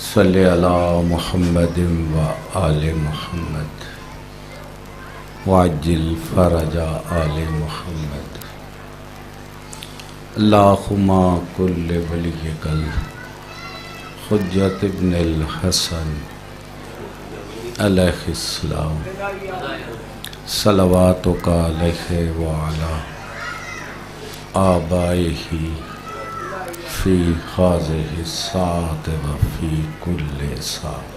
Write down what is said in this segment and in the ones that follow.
صلی علی محمد و آل محمد وعجل فرج آل محمد اللہم کل ولیک الحجۃ ابن الحسن علیہ السلام صلواتک علیہ وعلی آبائہ فی ہذہ الساعۃ وفی کل ساعۃ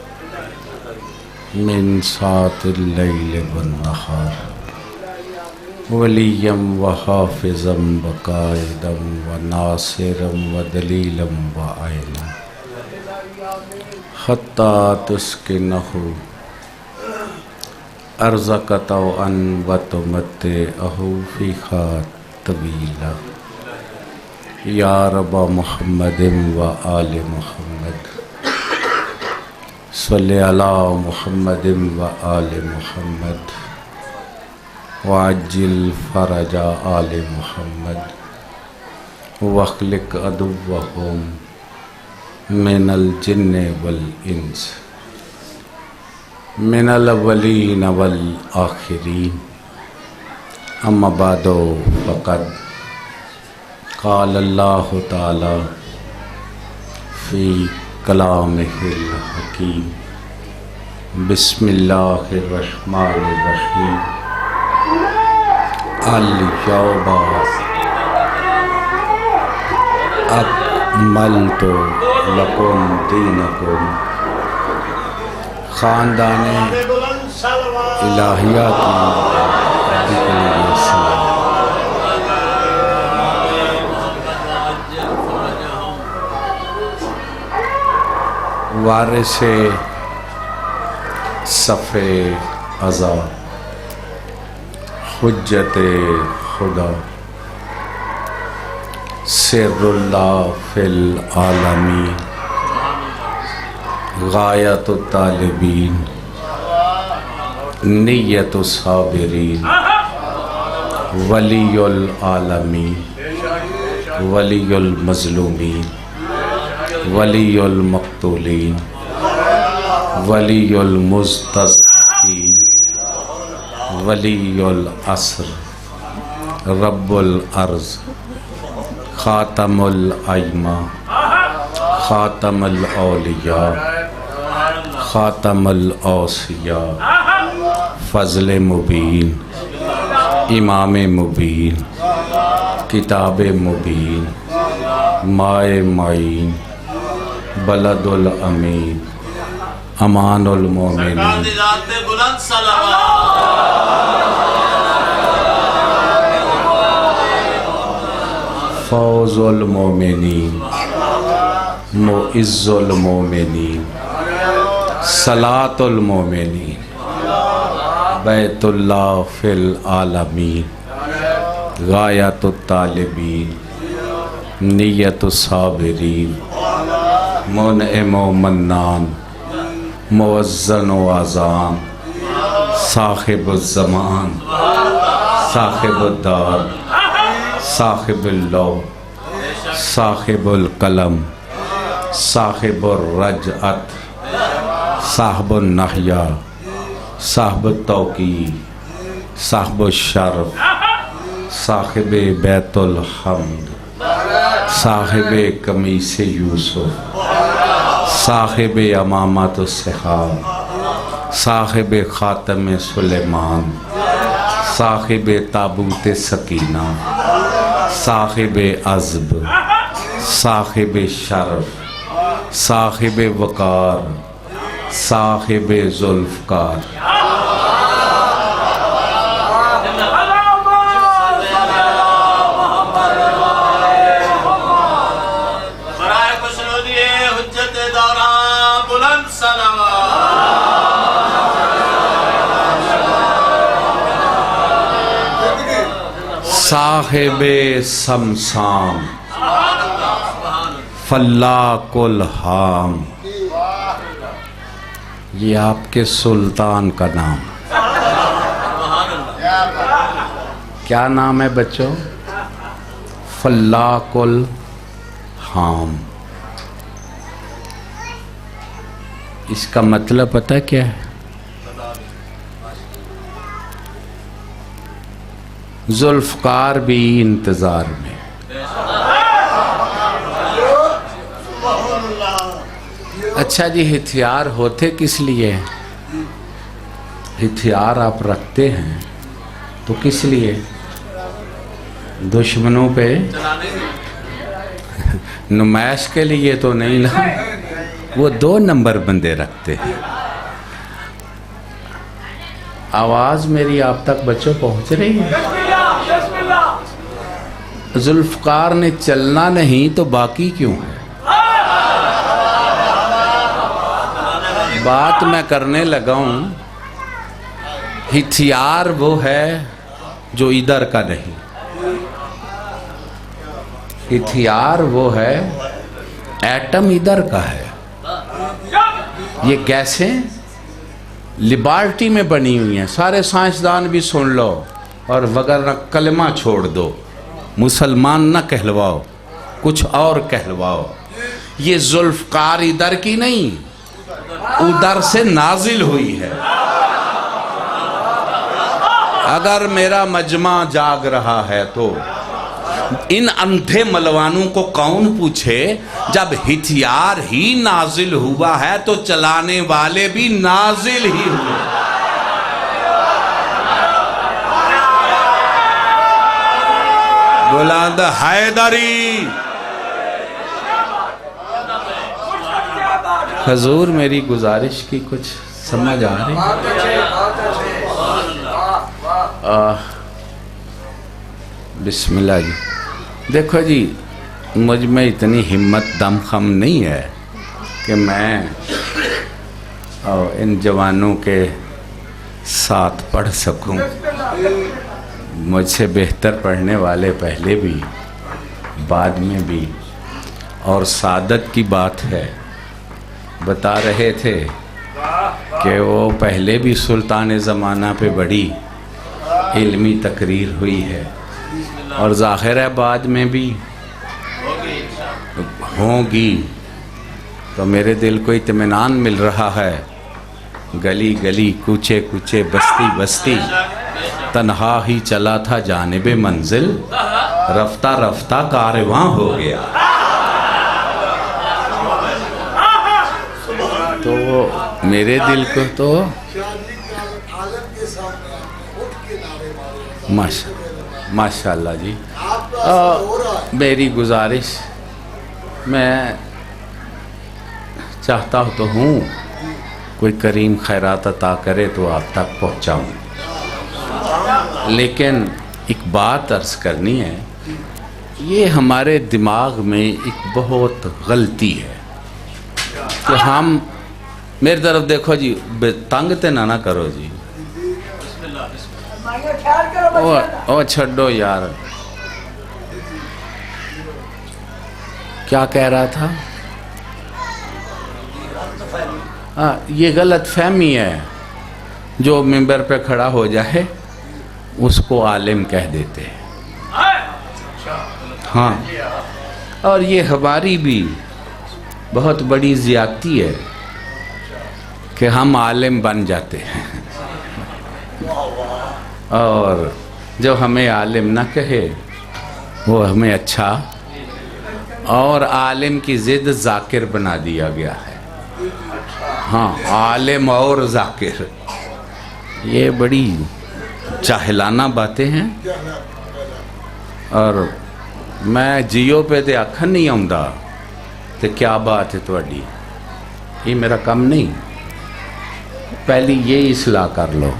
من ساعۃ اللیل والنہار ولیا وحافظا وقائدا وناصرا ودلیلا وعینا حتی تسکنہ ارضک طوعا وتمتعہ فیہا طویلا یا رب محمد و آل محمد صلی علی محمد و آل محمد وعجل فرج آل محمد واخلق عدوهم من الجن والانس من الاولین والآخرین اما بعد فقد قال اللہ تعالی فی کلامہ الحکیم بسم اللہ الرحمن الرحیم الیوم اکملت لکم دینکم خاندان الہیہ کی سلام وارث صفِ ازا حجت خدا سر اللہ فی العالمین غایت الطالبین نیت الصابرین ولی العالمین ولی المظلومین ولی المقتولین ولی المستضعفین ولی العصر رب الارض خاتم الائمہ خاتم الاولیاء خاتم الاوصیاء فضل مبین امام مبین کتاب مبین مائے معین بلد الامین امان المومنین فوز المومنین معز المومنین صلاة المومنین بیت اللہ فی العالمین غایت الطالبین نیت الصابرین منعم و منان موزن و اذان صاحب الزمان صاحب الدار صاحب اللوح صاحب القلم صاحب الرجعت صاحب النحیہ صاحب التوقیع صاحب الشرف صاحب بیت الحمد صاحب قمیص یوسف صاحب امامت الصحاب صاحب خاتم سلیمان صاحب تابوت سکینہ صاحب عزب صاحب شرف صاحب وقار صاحب ذوالفقار صاحب سمسام فلاق الحام، یہ آپ کے سلطان کا نام، کیا نام ہے بچوں؟ فلاق الحام۔ اس کا مطلب پتہ کیا ہے؟ ذوالفقار بھی انتظار میں. اچھا جی، ہتھیار ہوتے کس لیے؟ ہتھیار آپ رکھتے ہیں تو کس لیے؟ دشمنوں پہ نمائش کے لیے تو نہیں نا. وہ 2 نمبر بندے رکھتے ہیں. آواز میری آپ تک بچوں پہنچ رہی ہے؟ ذوالفقار نے چلنا نہیں تو باقی کیوں ہے؟ بات میں کرنے لگا ہوں. ہتھیار وہ ہے جو ادھر کا نہیں. ہتھیار وہ ہے، ایٹم ادھر کا ہے. یہ گیسیں لیبارٹی میں بنی ہوئی ہیں. سارے سائنسدان بھی سن لو، اور وگرنہ کلمہ چھوڑ دو. مسلمان نہ کہلواؤ، کچھ اور کہلواؤ. یہ ذوالفقار ادھر کی نہیں، ادھر سے نازل ہوئی ہے. اگر میرا مجمع جاگ رہا ہے تو ان اندھے ملوانوں کو کون پوچھے؟ جب ہتھیار ہی نازل ہوا ہے تو چلانے والے بھی نازل ہی ہوئے. بلند حیدری. حضور میری گزارش کی کچھ سمجھ آ رہی؟ بسم اللہ جی. دیکھو جی، مجھ میں اتنی ہمت دم خم نہیں ہے کہ میں ان جوانوں کے ساتھ پڑھ سکوں. مجھ سے بہتر پڑھنے والے پہلے بھی، بعد میں بھی. اور سعادت کی بات ہے، بتا رہے تھے کہ وہ پہلے بھی سلطان زمانہ پہ بڑی علمی تقریر ہوئی ہے، اور ظاہر ہے بعد میں بھی ہوگی. تو میرے دل کو اطمینان مل رہا ہے. گلی گلی، کوچے کوچے، بستی بستی، تنہا ہی چلا تھا جانب منزل، رفتہ رفتہ کارواں ہو گیا. تو میرے دل کو تو ماشاء اللہ جی. میری گزارش، میں چاہتا تو ہوں کوئی کریم خیرات عطا کرے تو آپ تک پہنچاؤں، لیکن ایک بات عرض کرنی ہے. یہ ہمارے دماغ میں ایک بہت غلطی ہے کہ ہم، میری طرف دیکھو جی، تنگ تے نہ کرو جی. او چھڈو یار، کیا کہہ رہا تھا؟ یہ غلط فہمی ہے. جو منبر پہ کھڑا ہو جائے اس کو عالم کہہ دیتے ہیں. ہاں، اور یہ ہماری بھی بہت بڑی زیادتی ہے کہ ہم عالم بن جاتے ہیں، اور جو ہمیں عالم نہ کہے وہ ہمیں اچھا، اور عالم کی ضد ذاکر بنا دیا گیا ہے. ہاں، عالم اور ذاکر، یہ بڑی جاہلانہ باتیں ہیں. اور میں جیو پہ تے آکھن نہیں آؤندا تے کیا بات ہے تواڈی، یہ میرا کم نہیں. پہلی یہ اصلاح کر لو.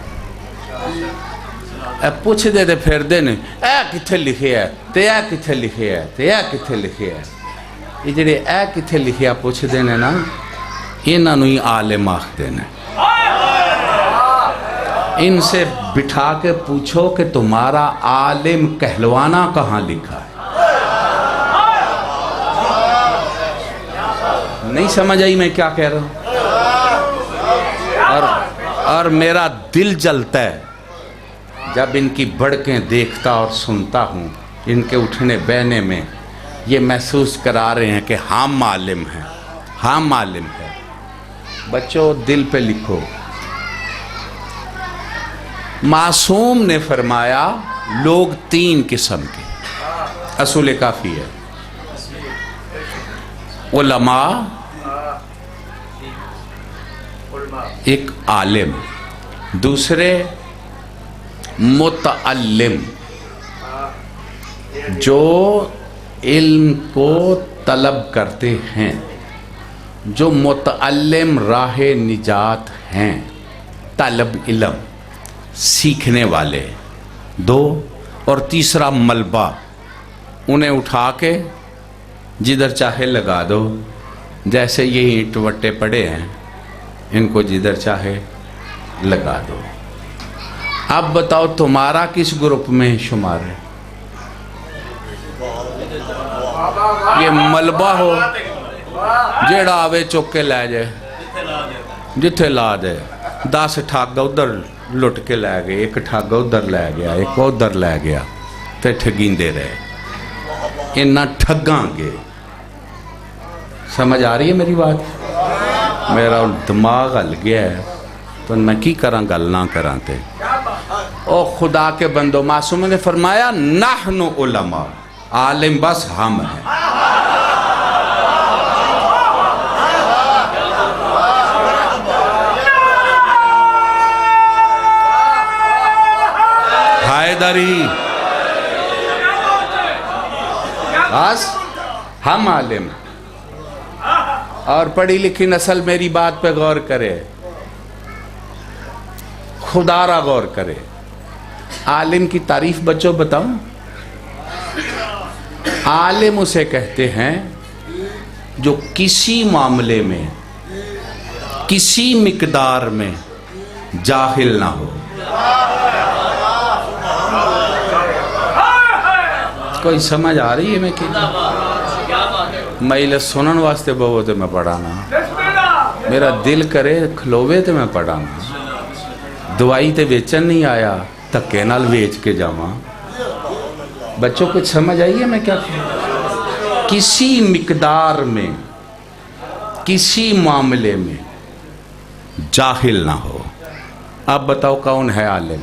پوچھ دے تے پھر دے نے اے کتھے لکھے ہے تے اے کتھے لکھے ہے تے اے کتھے لکھے ہے. یہ جڑے اے کتھے لکھے پوچھ دے نے نا، انہاں نوں ہی عالم آکھدے نے. ان سے بٹھا کے پوچھو کہ تمہارا عالم کہلوانا کہاں لکھا ہے. نہیں سمجھ آئی میں کیا کہہ رہا ہوں؟ اور میرا دل جلتا ہے جب ان کی بڑکیں دیکھتا اور سنتا ہوں. ان کے اٹھنے بیٹھنے میں یہ محسوس کرا رہے ہیں کہ ہم عالم ہیں، ہم عالم ہیں. بچوں دل پہ لکھو. معصوم نے فرمایا لوگ 3 قسم کے. اصول کافی ہے. علماء، ایک عالم، دوسرے متعلم جو علم کو طلب کرتے ہیں، جو متعلم راہ نجات ہیں، طالب علم سیکھنے والے. 2 اور تیسرا ملبہ، انہیں اٹھا کے جدھر چاہے لگا دو. جیسے یہ اینٹ وٹے پڑے ہیں ان کو جدھر چاہے لگا دو. اب بتاؤ تمہارا کس گروپ میں شمار ہے؟ یہ ملبہ ہو جیڑا آوے چوک کے لے جائے جتھے لا دے. 10 ٹھاگا ادھر لٹ کے لے گئے، ایک ٹھاگا ادھر لے گیا، ایک ادھر لے گیا، تے ٹھگیندے رہے. انہاں ٹھگاں گے. سمجھ آ رہی ہے میری بات؟ میرا دماغ ہل گیا ہے تو میں کی کراں گل نہ کراں تے. او خدا کے بندو، معصوم نے فرمایا نحن علماء، عالم بس ہم ہیں. حیدری بس ہم عالم. اور پڑھی لکھی نسل میری بات پہ غور کرے، خدا را غور کرے. عالم کی تعریف بچوں بتاؤں؟ عالم اسے کہتے ہیں جو کسی معاملے میں کسی مقدار میں جاہل نہ ہو. کوئی سمجھ آ رہی ہے میں کہ میں سنن واسطے بہت میں پڑھانا، میرا دل کرے کھلوے تے میں پڑھانا. دوائی تے ویچن نہیں آیا تکے نال ویچ کے جاواں. بچوں کچھ سمجھ آئی ہے میں کیا کہوں؟ کسی مقدار میں کسی معاملے میں جاہل نہ ہو. اب بتاؤ کون ہے عالم؟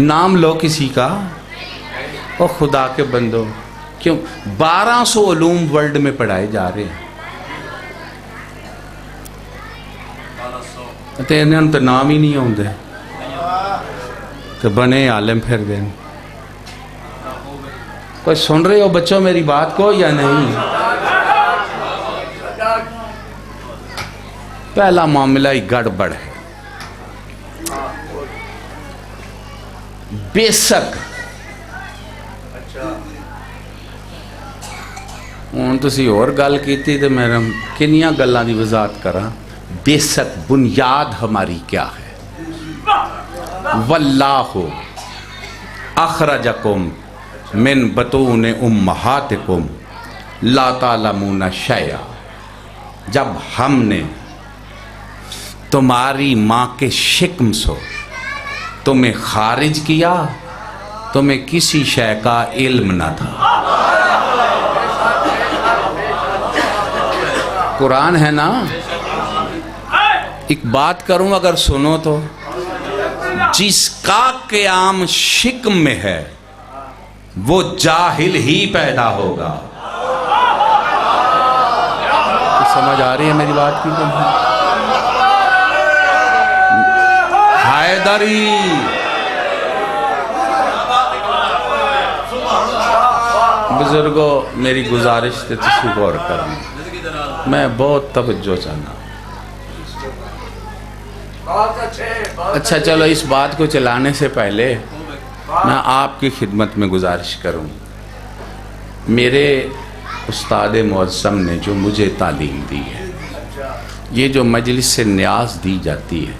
نام لو کسی کا. او خدا کے بندو، کیوں 1200 علوم ورلڈ میں پڑھائے جا رہے ہیں، انہوں تو نام ہی نہیں ہوندے تو بنے عالم پھر دیں. کوئی سن رہے ہو بچوں میری بات کو یا نہیں؟ پہلا معاملہ ہی گڑبڑ ہے. بیسک ہوں تسی اور گل کیتی تو میں کنیاں گلاں دی وضاحت کراں. بیسک بنیاد ہماری کیا ہے؟ واللہ اخرجکم من بطون امہاتکم لا تعلمون شیئا. جب ہم نے تمہاری ماں کے شکم سے تمہیں خارج کیا، تمہیں کسی شے کا علم نہ تھا. قرآن ہے نا. ایک بات کروں اگر سنو تو، جس کا قیام شکم میں ہے وہ جاہل ہی پیدا ہوگا. سمجھ آ رہی ہے میری بات کی؟ حیدری بزرگوں میری گزارش تے تسی غور کرنا، میں بہت توجہ چاہنا. اچھا چلو اس بات کو چلانے سے پہلے میں آپ کی خدمت میں گزارش کروں. میرے استاد معظم نے جو مجھے تعلیم دی ہے، یہ جو مجلس سے نیاز دی جاتی ہے،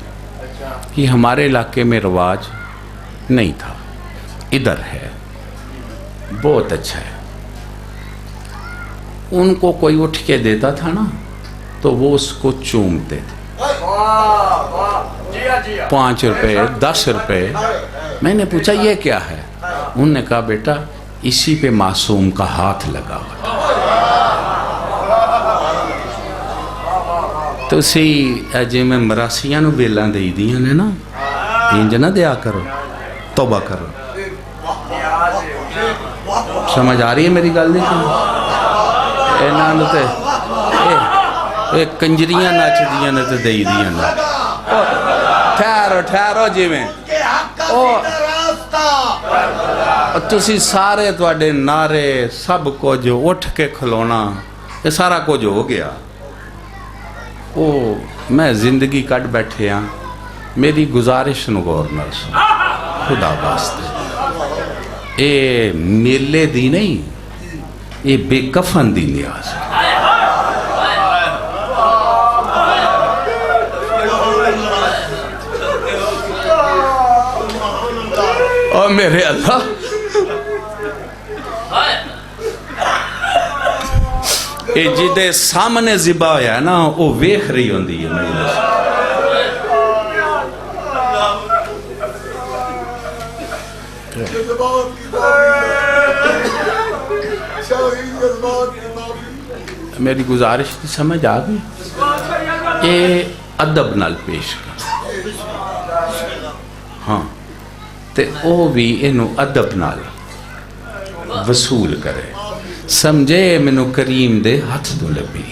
یہ ہمارے علاقے میں رواج نہیں تھا، ادھر ہے، بہت اچھا ہے. ان کو کوئی اٹھ کے دیتا تھا نا تو وہ اس کو چومتے تھے. 5 روپے 10 روپے. میں نے پوچھا یہ کیا ہے؟ انہوں نے کہا بیٹا اسی پہ معصوم کا ہاتھ لگا ہوا تھا. تسی جویں مراسیاں نو بیلاں دئی دیاں نے نا، انج نہ دیا کرو، توبہ کرو۔ سمجھ آ رہی ہے میری گل نہیں؟ انہاں نو تے اے کنجریاں نچ دیاں نے تے دئی دیاں نے۔ ٹھہرو ٹھہرو جویں تسی سارے تواڈے نعرے سب کچھ اٹھ کے کھلونا، یہ سارا کچھ ہو گیا۔ او میں زندگی کٹ بیٹھے ہاں، میری گزارش نو غور نال سن خدا واسطے، اے میلے دی نہیں، اے بے کفن دی نیاز ہے۔ اور میرے اللہ اے جدے سامنے ذبح ہویا ہے نا، وہ ویکھ رہی ہوندی ہے میرے اللہ۔ میری گزارش کی سمجھ آ گئی؟ اے ادب نال پیش کر، ہاں تے او بھی انو ادب نال وصول کرے، سمجھے منو کریم دے ہاتھ تو لبی۔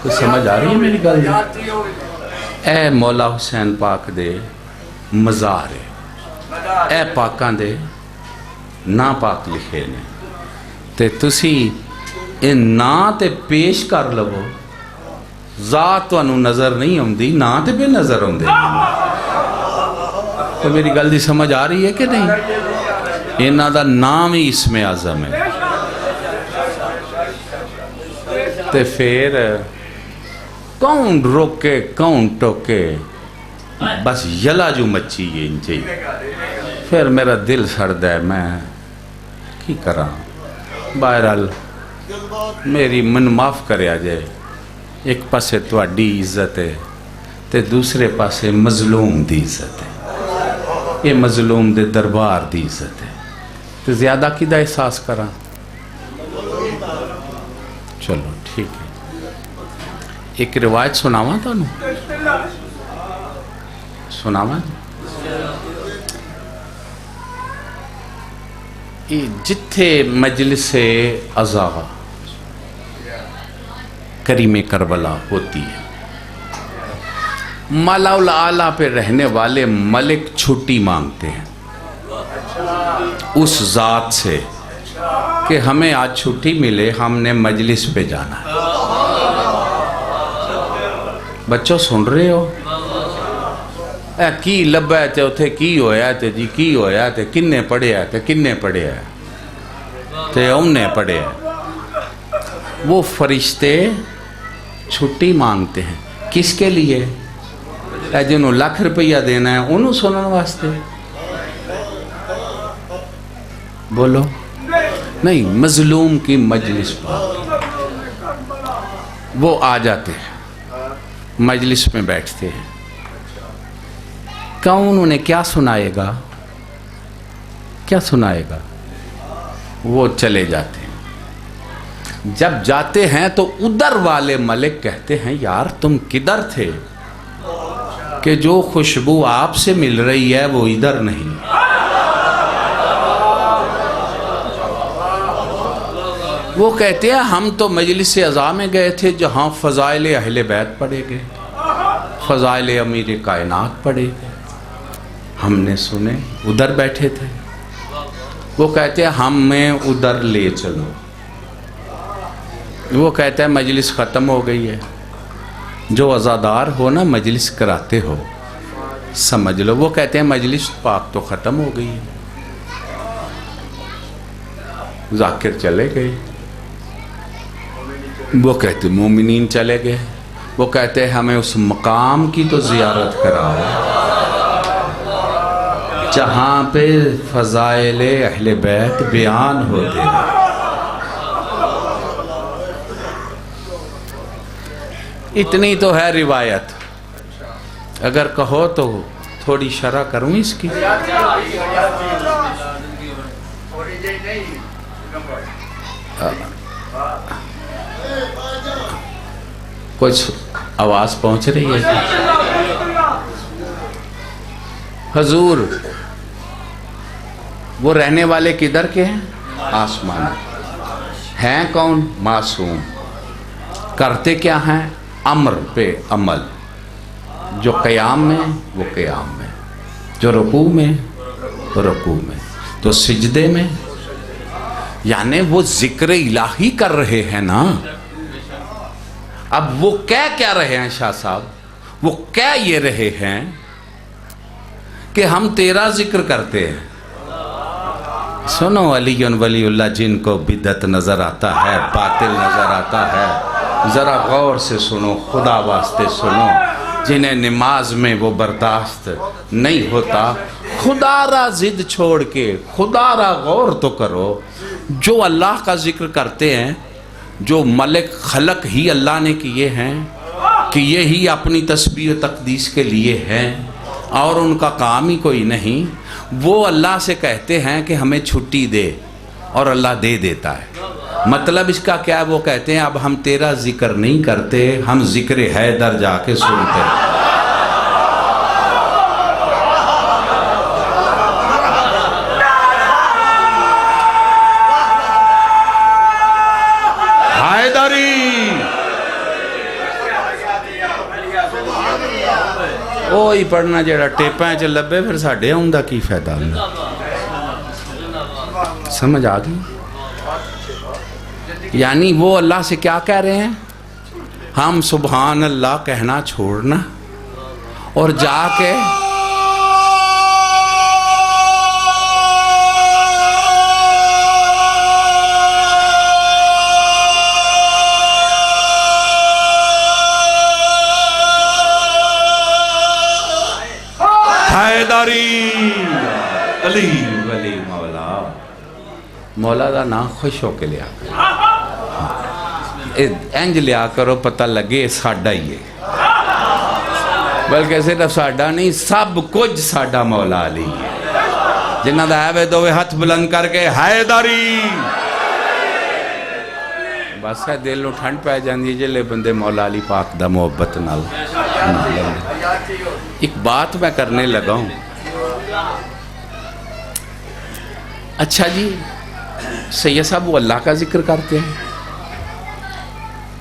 کوئی سمجھ آ رہی ہے میری گل؟ اے مولا حسین پاک دے مزار ہے، اے پاکاں دے نا پاک لکھے نے، تے تسی اے نا تے پیش کر لو، ذات تو انو نظر نہیں ہوندی، نا تے بے نظر ہوندے۔ تو میری گل دی سمجھ آ رہی ہے کہ نہیں؟ انہاں دا نام ہی اسم اعظم ہے۔ تے پھر کون روکے کون ٹوکے، بس یلا جو مچی ہے انجی، پھر میرا دل سرد ہے، میں کی کراں؟ بہرحال میری من معاف کریا جائے، ایک پاسے تواڈی عزت ہے تے دوسرے پاسے مظلوم دی عزت ہے، یہ مظلوم دے دربار دی عزت ہے، تو زیادہ کدہ احساس کراں؟ چلو ٹھیک ہے، ایک روایت سناواں تانوں، سناواں؟ جتھے مجلس عزا کریم کربلا ہوتی ہے، مالا الاعلیٰ پہ رہنے والے ملک چھٹی مانگتے ہیں اس ذات سے کہ ہمیں آج چھٹی ملے، ہم نے مجلس پہ جانا ہے۔ بچوں سن رہے ہو؟ اے کی لبا تے اتھے کی ہویا تے جی کی ہویا تے کنے پڑھیا تے کنے پڑھیا تے انہیں پڑھیا۔ وہ فرشتے چھٹی مانگتے ہیں کس کے لیے؟ اے جنہوں لاکھ روپیہ دینا ہے انہوں سنن واسطے؟ بولو نہیں، مظلوم کی مجلس پر وہ آ جاتے ہیں، مجلس میں بیٹھتے ہیں، کون انہیں کیا سنائے گا؟ کیا سنائے گا؟ وہ چلے جاتے ہیں۔ جب جاتے ہیں تو ادھر والے ملک کہتے ہیں یار تم کدھر تھے کہ جو خوشبو آپ سے مل رہی ہے وہ ادھر نہیں؟ وہ کہتے ہیں ہم تو مجلس عزا میں گئے تھے جہاں فضائل اہل بیت پڑھے گئے، فضائل امیر کائنات پڑھے گئے، ہم نے سنے، ادھر بیٹھے تھے۔ وہ کہتے ہیں ہمیں ادھر لے چلو۔ وہ کہتے ہیں مجلس ختم ہو گئی ہے، جو عزادار ہو نا مجلس کراتے ہو سمجھ لو۔ وہ کہتے ہیں مجلس پاک تو ختم ہو گئی ہے۔ ذاکر چلے گئے، وہ کہتے مومنین چلے گئے، وہ کہتے ہیں ہمیں اس مقام کی تو زیارت کراؤ جہاں پہ فضائل اہل بیت بیان ہوتے ہیں۔ اتنی تو ہے روایت، اگر کہو تو تھوڑی شرح کروں اس کی۔ کچھ آواز پہنچ رہی ہے؟ حضور وہ رہنے والے کدھر کے ہیں؟ آسمان ہیں کون؟ معصوم. کرتے کیا ہیں؟ امر پہ عمل. جو قیام میں وہ قیام میں، جو رکوع میں رکوع میں، تو سجدے میں. یعنی وہ ذکر الہی کر رہے ہیں نا. اب وہ کیا رہے ہیں شاہ صاحب؟ وہ یہ رہے ہیں کہ ہم تیرا ذکر کرتے ہیں. سنو، علی ولی اللہ جن کو بدعت نظر آتا ہے، باطل نظر آتا ہے، ذرا غور سے سنو، خدا واسطے سنو. جنہیں نماز میں وہ برداشت نہیں ہوتا، خدا را ضد چھوڑ کے خدا را غور تو کرو. جو اللہ کا ذکر کرتے ہیں، جو ملک خلق ہی اللہ نے کیے ہیں، کہ یہی اپنی تسبیح و تقدیس کے لیے ہیں اور ان کا کام ہی کوئی نہیں، وہ اللہ سے کہتے ہیں کہ ہمیں چھٹی دے، اور اللہ دے دیتا ہے. مطلب اس کا کیا ہے؟ وہ کہتے ہیں اب ہم تیرا ذکر نہیں کرتے، ہم ذکر حیدر جا کے سنتے ہیں. وہی پڑھنا جڑا ٹیپاں چ لبے، پھر ساڈے آن دا کی فائدہ؟ سمجھ آ گئی؟ یعنی وہ اللہ سے کیا کہہ رہے ہیں؟ ہم سبحان اللہ کہنا چھوڑنا اور جا کے حیدری علی ولی مولا. مولا دا نام خوش ہو کے لیا انج لیا کرو، پتہ لگے ساڈا ہی ہے. بلکہ صرف ساڈا نہیں، سب کچھ ساڈا مولا علی ہے. جنہ دا ہے دوے ہاتھ بلند کر کے حیدری. بس ہے دل نو ٹھنڈ پہ جاندی جلے بندے مولا علی پاک دا محبت نال. ایک بات میں کرنے لگا ہوں. اچھا جی، سید صاحب وہ اللہ کا ذکر کرتے ہیں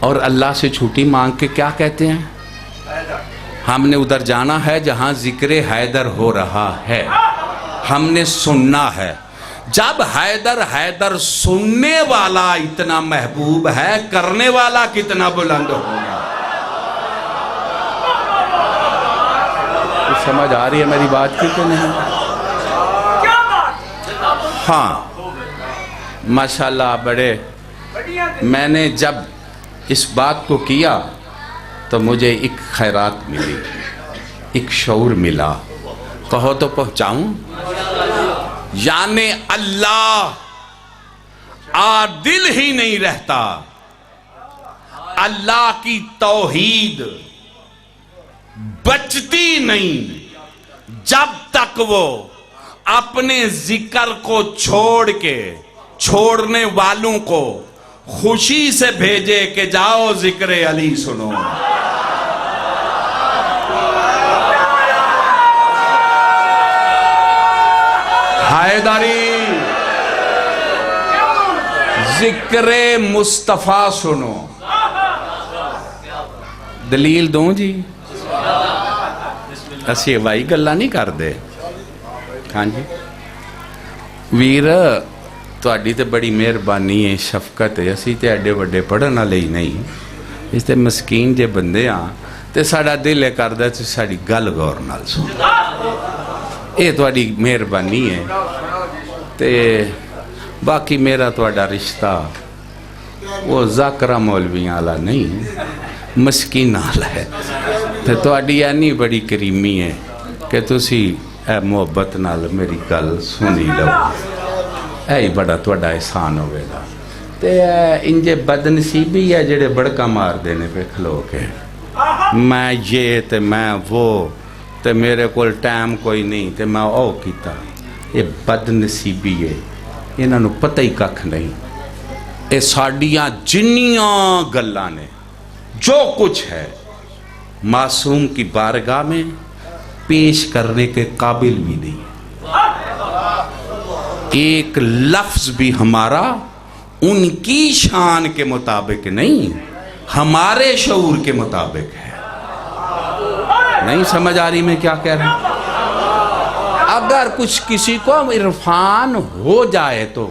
اور اللہ سے چھٹی مانگ کے کیا کہتے ہیں؟ ہم نے ادھر جانا ہے جہاں ذکر حیدر ہو رہا ہے، ہم نے سننا ہے. جب حیدر سننے والا اتنا محبوب ہے، کرنے والا کتنا بلند ہوگا. سمجھ آ رہی ہے میری بات کی کہ نہیں؟ ہاں ماشاءاللہ بڑے. میں نے جب اس بات کو کیا تو مجھے ایک خیرات ملی، ایک شعور ملا. کہو تو پہنچاؤں. یعنی اللہ عادل ہی نہیں رہتا. اللہ کی توحید بچتی نہیں جب تک وہ اپنے ذکر کو چھوڑ کے چھوڑنے والوں کو خوشی سے بھیجے کہ جاؤ ذکر علی سنو. حیدری ذکر مصطفیٰ سنو. دلیل دوں جی؟ اسی ہوائی گلا نہیں کر دے. ہاں جی ویر، تہاڈی تے بڑی مہربانی ہے، شفقت ہے. اسی تے ایڈے وڈے پڑھن والے ہی نہیں، اس تے مسکین جے بندے ہاں تے ساڈا دل کردا تے ساڈی گل غور نال سن. اے تہاڈی مہربانی ہے. تے باقی میرا تہاڈا رشتہ وہ ذاکرہ مولویاں والا نہیں، مسکین والا ہے. تے تہاڈی اینی بڑی کریمی ہے کہ تسی اے محبت نال میری گل سنی لو. اے ہی بڑا تہاڈا احسان ہوئے گا. تے انجے بد نصیبی ہے جڑے بڑکا مار دینے پہ کھلو کے میں یہ تے میں وہ تے میرے کول ٹائم کوئی نہیں تے میں او کیتا. یہ بد نصیبی ہے. انہاں نو پتہ ہی ککھ نہیں. اے ساڈیاں جنیاں گلاں نے جو کچھ ہے معصوم کی بارگاہ میں پیش کرنے کے قابل بھی نہیں ہے. ایک لفظ بھی ہمارا ان کی شان کے مطابق نہیں، ہمارے شعور کے مطابق ہے. نہیں سمجھ آ رہی میں کیا کہہ رہا ہوں؟ اگر کچھ کسی کو عرفان ہو جائے تو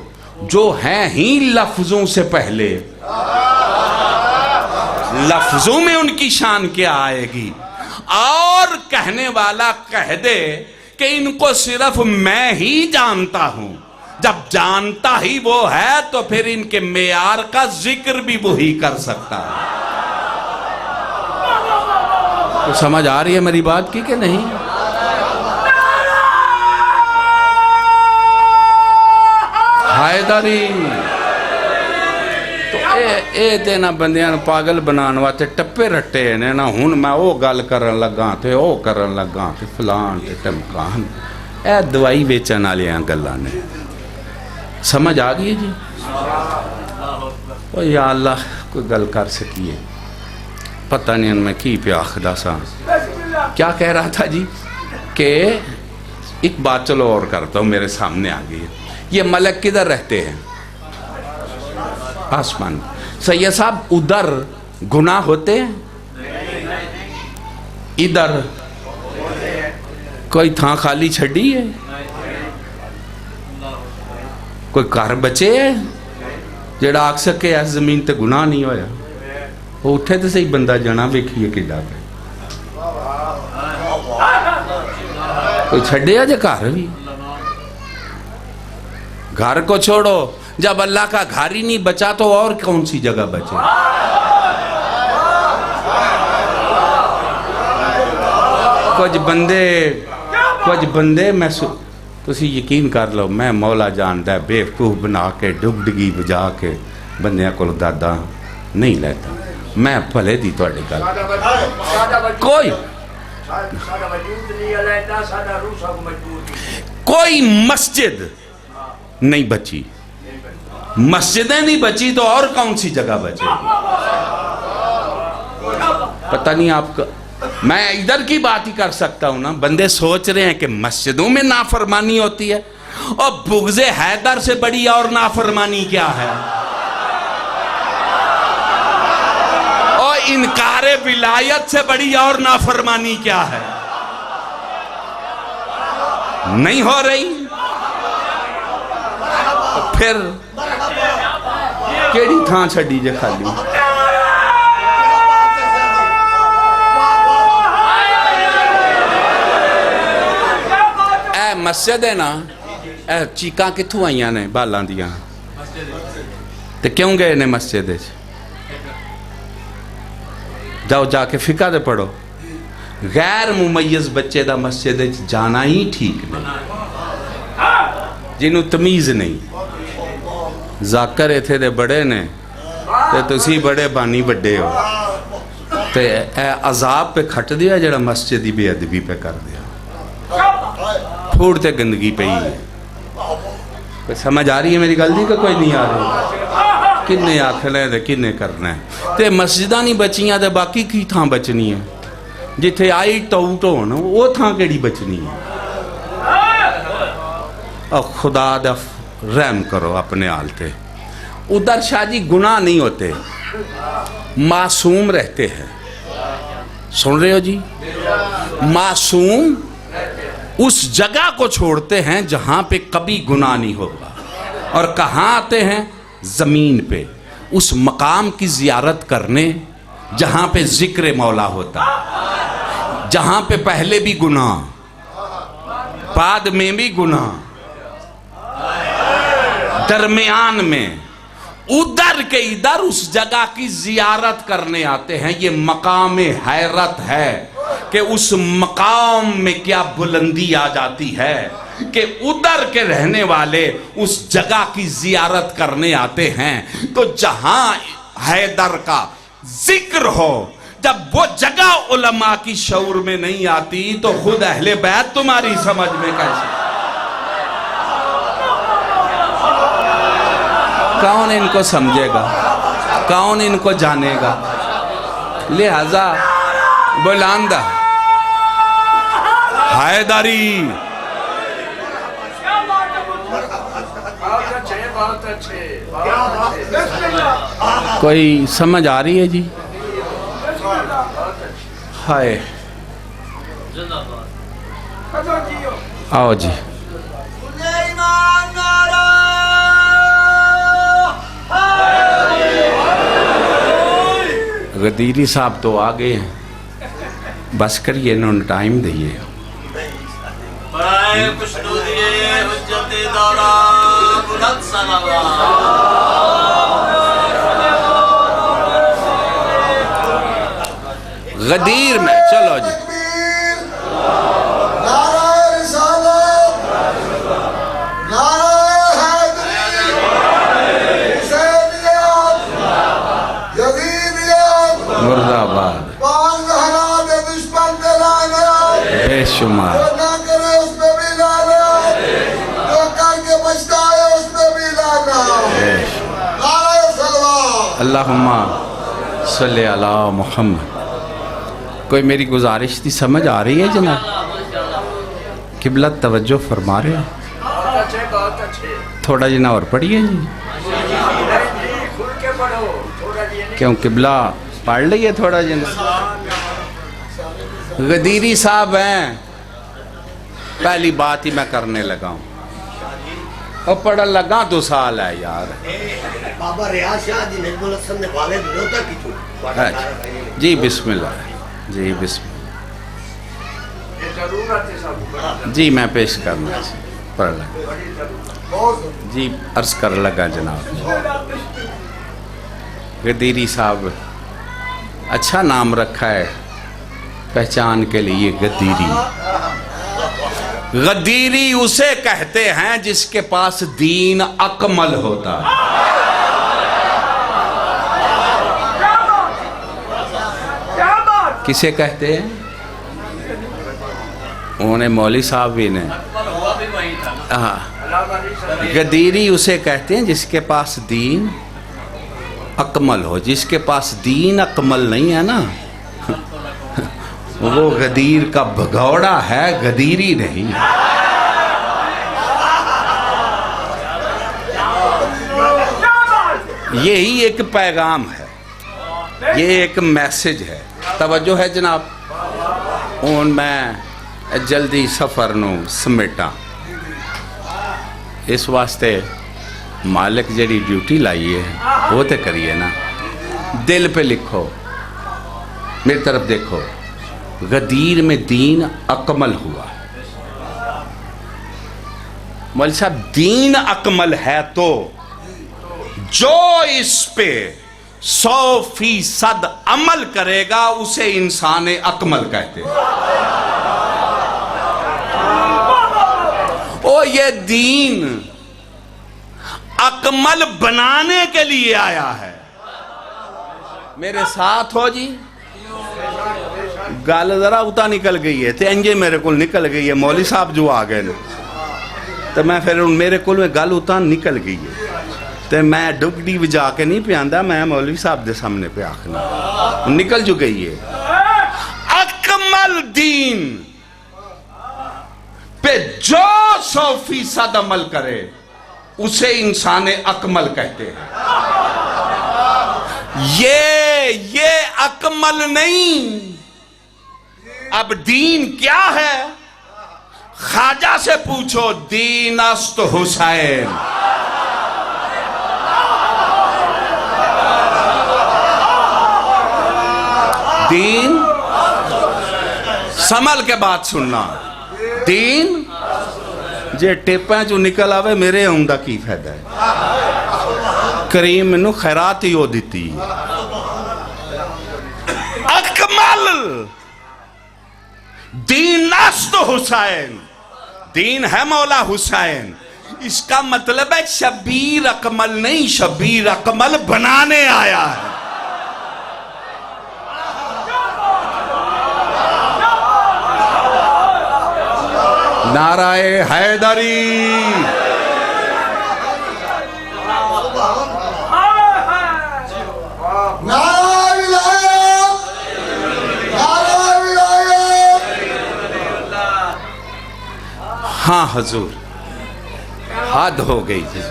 جو ہیں ہی لفظوں سے پہلے، لفظوں میں ان کی شان کیا آئے گی؟ اور کہنے والا کہہ دے کہ ان کو صرف میں ہی جانتا ہوں. جب جانتا ہی وہ ہے تو پھر ان کے معیار کا ذکر بھی وہی کر سکتا ہے. تو سمجھ آ رہی ہے میری بات کی کہ نہیں؟ حیدری تو اے دینا بندیاں پاگل بنان واسطے ٹپے رٹے نے نا. ہن میں او گل کرن لگا تے او کرن لگا تے فلان تے ٹمکان، اے دوائی بیچن والیاں گلاں نے. سمجھ آ گئی جی؟ او یا اللہ کوئی گل کر سکیے، پتہ نہیں میں کی پہ آخدا سا. کیا کہہ رہا تھا جی؟ کہ ایک بات چلو اور کرتا ہوں، میرے سامنے آ گئی. یہ ملک کدھر رہتے ہیں؟ آسمان. سید صاحب ادھر گناہ ہوتے ہیں؟ ادھر کوئی تھاں خالی چھڑی ہے؟ کوئی گھر بچے ہے جڑا آکھ سکے اس زمین تے گناہ نہیں ہویا؟ وہ اٹھے تو صحیح بندہ جنا بیکھیے کڈا پہ. کوئی چھڑے ہے جے گھر بھی؟ گھر کو چھوڑو، جب اللہ کا گھر ہی نہیں بچا تو اور کون سی جگہ بچے؟ کچھ بندے میں تسی یقین کر لو، میں مولا جاندہ بیوقوف بنا کے ڈگڈگی بجا کے بندیاں کو دادا نہیں لیتا. میں پھلے دی تو اڈے گل کوئی مسجد نہیں بچی، مسجدیں نہیں بچی تو اور کون سی جگہ بچے گی؟ پتہ نہیں آپ کا. میں ادھر کی بات ہی کر سکتا ہوں نا. بندے سوچ رہے ہیں کہ مسجدوں میں نافرمانی ہوتی ہے، اور بغض حیدر سے بڑی اور نافرمانی کیا ہے؟ اور انکار ولایت سے بڑی اور نافرمانی کیا ہے؟ نہیں ہو رہی؟ پھر کیڑی تھاں چھڑی جے خالی؟ اے مسجد ہے نا، اے چیکاں کتھوں آئیاں نے بالاں دیاں؟ تے کیوں گئے نے مسجد؟ جاؤ جا کے فقہ دے پڑھو. غیر ممیز بچے دا مسجد جانا ہی ٹھیک نہیں، جنہوں تمیز نہیں. ذاکر ایتھے دے بڑے نے تے تسی بڑے بانی بڑے ہو، تے اے عذاب پہ کھٹ دیا جڑا مسجدی بے ادبی پہ کر دیا. پھوڑتے گندگی پہ ہی ہے. کوئی سمجھ آ رہی ہے میری گل دی کہ کوئی نہیں آ رہی؟ کنے آکھنا ہے تے کنے کرنا ہے؟ تے مسجدہ نہیں بچیاں تے باقی کی تھاں بچنی ہے؟ جتھے آئی ٹوٹ ہونا وہ تھاں کیڑی بچنی ہے؟ اور خدا دا رحم کرو اپنے حالتے. ادھر شاہ جی گناہ نہیں ہوتے، معصوم رہتے ہیں. سن رہے ہو جی؟ معصوم اس جگہ کو چھوڑتے ہیں جہاں پہ کبھی گناہ نہیں ہوگا. اور کہاں آتے ہیں؟ زمین پہ، اس مقام کی زیارت کرنے جہاں پہ ذکر مولا ہوتا، جہاں پہ پہلے بھی گناہ، بعد میں بھی گناہ، درمیان میں، ادھر کے ادھر اس جگہ کی زیارت کرنے آتے ہیں. یہ مقام حیرت ہے کہ اس مقام میں کیا بلندی آ جاتی ہے کہ ادھر کے رہنے والے اس جگہ کی زیارت کرنے آتے ہیں. تو جہاں حیدر کا ذکر ہو، جب وہ جگہ علماء کی شعور میں نہیں آتی تو خود اہل بیت تمہاری سمجھ میں کیسے؟ کون ان کو سمجھے گا؟ کون ان کو جانے گا؟ لہذا بلند حیدری. کوئی سمجھ آ رہی ہے جی؟ ہائے آؤ جی. غدیری صاحب تو آ گئے ہیں, بس کریے, انہوں نے ٹائم دئیے. غدیر میں چلو جی. مرد آباد بے شمار. اللہم صلی علی محمد. کوئی میری گزارش تھی سمجھ آ رہی ہے جناب؟ قبلہ توجہ فرما رہے ہیں؟ تھوڑا جناب اور پڑھیے جی, کیوں قبلہ پڑھ لئیے تھوڑا جناب. غدیری صاحب ہیں, پہلی بات ہی میں کرنے لگا ہوں, اور پڑھا لگا 2 سال ہے یار. بابا ریاض شاہ جی نجم الحسن نے والد بلوتا کی چھوڑ. جی بسم اللہ. جی بسم اللہ. جی میں پیش کرنا پڑھ لگا جی, عرض کر لگا جناب. غدیری صاحب اچھا نام رکھا ہے پہچان کے لیے, غدیری. غدیری اسے کہتے ہیں جس کے پاس دین اکمل ہوتا ہے. کسے کہتے ہیں؟ انہیں مولوی صاحب بھی نے. غدیری اسے کہتے ہیں جس کے پاس دین اکمل ہو. جس کے پاس دین اکمل نہیں ہے نا, وہ غدیر کا بھگوڑا ہے, غدیری نہیں. یہی ایک پیغام ہے, یہ ایک میسج ہے. توجہ ہے جناب. اون میں جلدی سفر نو سمیٹا, اس واسطے مالک جڑی ڈیوٹی لائیے وہ تے کریے نا. دل پہ لکھو, میری طرف دیکھو. غدیر میں دین اکمل ہوا. مولوی صاحب دین اکمل ہے تو جو اس پہ 100% عمل کرے گا اسے انسان اکمل کہتے ہیں. او یہ دین اکمل بنانے کے لیے آیا ہے. میرے ساتھ ہو جی. گال ذرا اتا نکل گئی ہے, تے انجے میرے کل نکل گئی ہے. مولوی صاحب جو آگئے نا, تو میں پھر میرے کل میں گال اتا نکل گئی ہے, تو میں ڈگڑی بجا کے نہیں پیاندہ, میں مولوی صاحب دے سامنے پہ آخنا نکل جو گئی ہے. اکمل دین پہ جو 100% عمل کرے اسے انسان اکمل کہتے ہیں. یہ اکمل نہیں. اب دین کیا ہے؟ خواجہ سے پوچھو, دین است حسین. دین سمل کے بات سننا. دین جے ٹیپیں جو نکل آوے میرے عمدہ کی فائدہ ہے. کریم منو خیرات ہی ہو دیتی. اکمل دین است حسین, دین ہے مولا حسین. اس کا مطلب ہے شبیر اکمل نہیں, شبیر اکمل بنانے آیا ہے. نعرہ حیدری. نعرہ ولایت. ہاں حضور حد ہو گئی جی.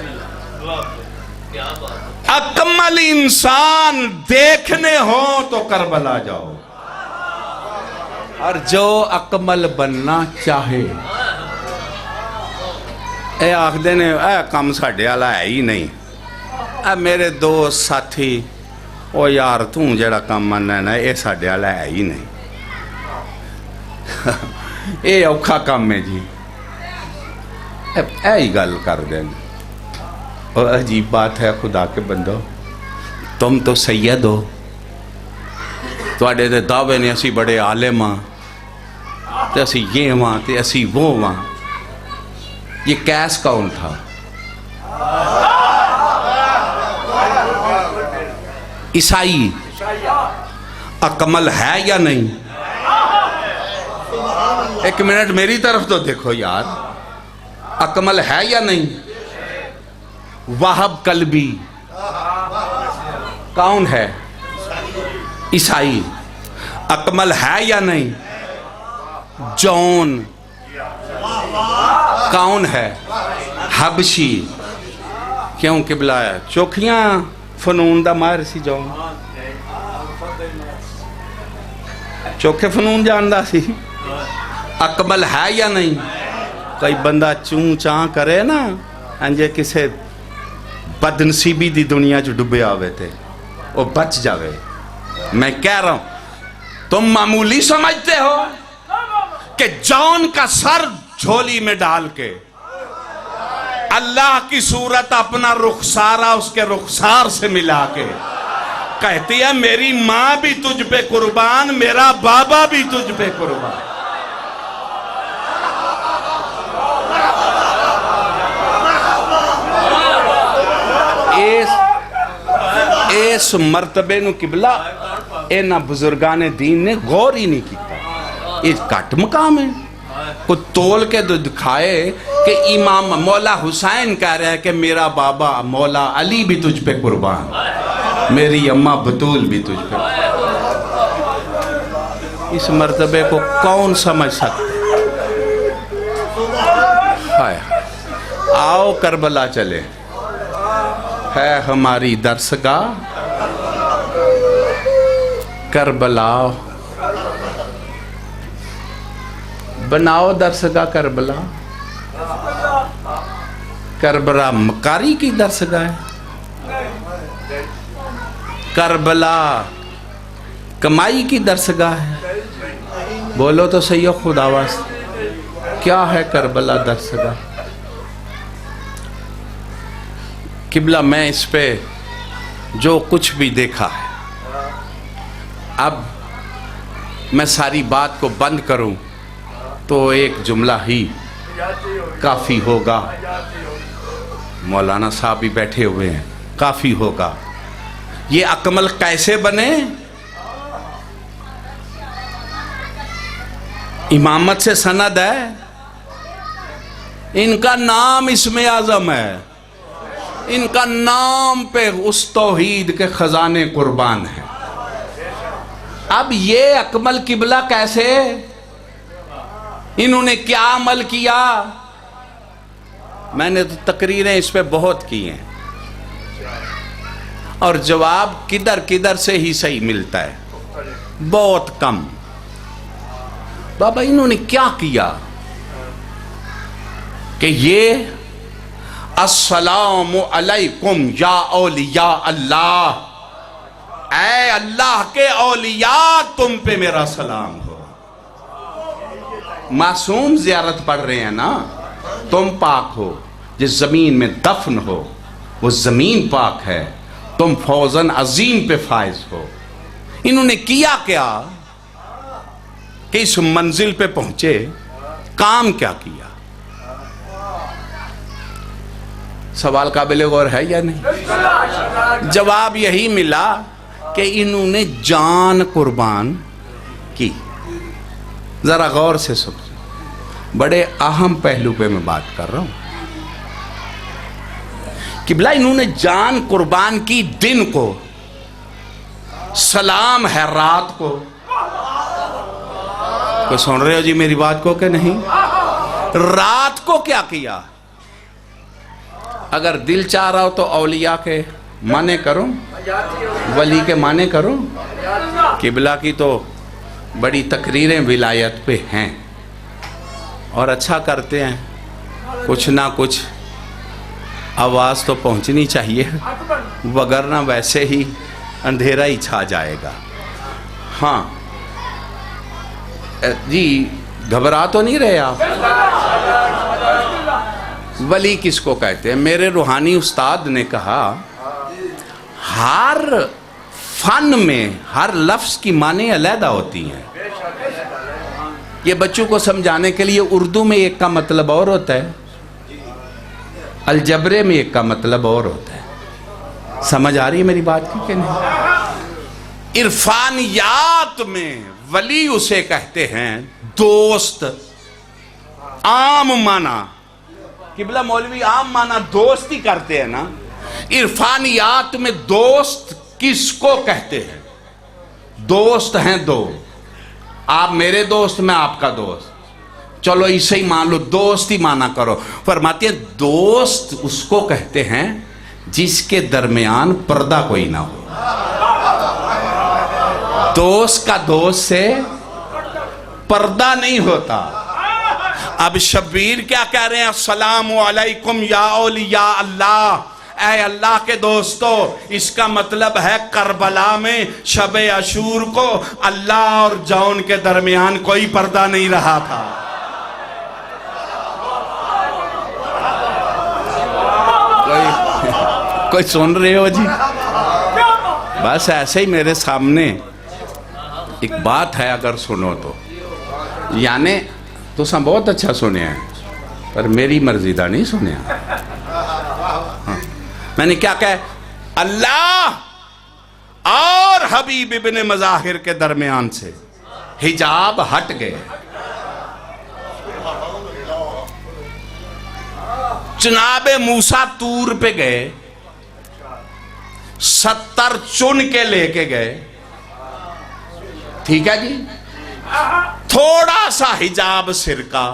اکمل انسان دیکھنے ہو تو کربلا جاؤ، اور جو اکمل بننا چاہے اے آخدے نے اے کم ساڈے والا ہے ہی نہیں. اے میرے دوست ساتھی او یار توں جڑا کم مننا نا اے ساڈے والا ہے ہی نہیں. اے اوکھا کام ہے جی. اے ہی گل کر دیں. اور عجیب بات ہے خدا کے بندو، تم تو سید ہو، تواڈے دے دعوے نے اسی بڑے عالم ہاں تے اسی یہ ہاں تے اسی وہ ہاں. یہ کیس کون تھا؟ عیسائی. اکمل ہے یا نہیں؟ ایک منٹ میری طرف تو دیکھو یار، اکمل ہے یا نہیں؟ وہب کلبی کون ہے؟ عیسائی. اکمل ہے یا نہیں؟ جون کون ہے؟ حبشی. کیوں قبلہ ہے؟ چوکھیاں فنون دا ماہر سی جون، چوکھے فنون جاندا سی. اکمل ہے یا نہیں؟ کئی بندہ چون چاں کرے نا انجے کسے بدنصیبی دی دنیا جو ڈبے آوے تھے وہ بچ جاوے. میں کہہ رہا ہوں تم معمولی سمجھتے ہو کہ جون کا سر جھولی میں ڈال کے اللہ کی صورت اپنا رخسارہ اس کے رخسار سے ملا کے کہتی ہے میری ماں بھی تجھ پہ قربان، میرا بابا بھی تجھ پہ قربان. اس مرتبے نو قبلہ اینا بزرگان دین نے غور ہی نہیں کیتا. یہ کٹ مقام ہے. کوئی تول کے دکھائے کہ امام مولا حسین کہہ رہا ہے کہ میرا بابا مولا علی بھی تجھ پہ قربان، میری اماں بطول بھی تجھ پہ. اس مرتبے کو کون سمجھ سکتا؟ آؤ کربلا چلے، ہے ہماری درسگاہ کربلا. بناؤ درسگاہ کربلا. کربلا مکاری کی درسگاہ ہے، کربلا کمائی کی درسگاہ ہے. بولو تو صحیح ہو خدا واسطے، کیا ہے کربلا درسگاہ؟ قبلہ میں اس پہ جو کچھ بھی دیکھا ہے، اب میں ساری بات کو بند کروں تو ایک جملہ ہی کافی ہوگا. مولانا صاحب بھی بیٹھے ہوئے ہیں، کافی ہوگا. یہ اکمل کیسے بنے؟ امامت سے سند ہے، ان کا نام اسم اعظم ہے، ان کا نام پہ اس توحید کے خزانے قربان ہیں. اب یہ اکمل قبلہ کیسے؟ انہوں نے کیا عمل کیا؟ میں نے تو تقریریں اس پہ بہت کی ہیں اور جواب کدھر کدھر سے ہی صحیح ملتا ہے، بہت کم. بابا انہوں نے کیا کیا کہ یہ السلام علیکم یا اولیاء اللہ، اے اللہ کے اولیاء تم پہ میرا سلام ہو. معصوم زیارت پڑھ رہے ہیں نا، تم پاک ہو. جس زمین میں دفن ہو وہ زمین پاک ہے، تم فوزن عظیم پہ فائز ہو. انہوں نے کیا کیا کہ اس منزل پہ پہنچے؟ کام کیا کیا؟ سوال قابل غور ہے یا نہیں؟ جواب یہی ملا کہ انہوں نے جان قربان کی. ذرا غور سے سنو، بڑے اہم پہلو پہ میں بات کر رہا ہوں. قبلہ انہوں نے جان قربان کی دن کو، سلام ہے رات کو. کوئی سن رہے ہو جی میری بات کو کہ نہیں؟ رات کو کیا کیا؟ اگر دل چاہ رہا ہو تو اولیاء کے معنی کروں، ولی کے معنی کروں؟ قبلہ کی تو بڑی تقریریں ولایت پہ ہیں اور اچھا کرتے ہیں، کچھ نہ کچھ آواز تو پہنچنی چاہیے، وگرنہ ویسے ہی اندھیرا ہی چھا جائے گا۔ ہاں جی، گھبرا تو نہیں رہے آپ؟ ولی کس کو کہتے ہیں؟ میرے روحانی استاد نے کہا ہر فن میں ہر لفظ کی معنی علیحدہ ہوتی ہیں۔ یہ بچوں کو سمجھانے کے لیے اردو میں ایک کا مطلب اور ہوتا ہے، الجبرے میں ایک کا مطلب اور ہوتا ہے۔ سمجھ آ رہی ہے میری بات کی کہ نہیں؟ عرفانیات میں ولی اسے کہتے ہیں دوست، عام معنی، قبلہ مولوی عام معنی دوست ہی کرتے ہیں نا۔ عرفانیات میں دوست کس کو کہتے ہیں؟ دوست ہیں دو، آپ میرے دوست، میں آپ کا دوست، چلو اسے ہی مان لو، دوست ہی مانا کرو۔ فرماتے ہیں دوست اس کو کہتے ہیں جس کے درمیان پردہ کوئی نہ ہو۔ دوست کا دوست سے پردہ نہیں ہوتا۔ اب شبیر کیا کہہ رہے ہیں؟ السلام علیکم یا اولیاء اللہ، اے اللہ کے دوستو۔ اس کا مطلب ہے کربلا میں شب عاشور کو اللہ اور جون کے درمیان کوئی پردہ نہیں رہا تھا۔ کوئی سن رہے ہو جی؟ بس ایسے ہی میرے سامنے ایک بات ہے، اگر سنو تو، یعنی تو سب بہت اچھا سنے ہیں پر میری مرضی دا نہیں سنے ہیں۔ میں نے کیا کہا؟ اللہ اور حبیب ابن مظاہر کے درمیان سے حجاب ہٹ گئے۔ جناب موسیٰ طور پہ گئے، 70 چن کے لے کے گئے، ٹھیک ہے جی؟ تھوڑا سا حجاب سر کا،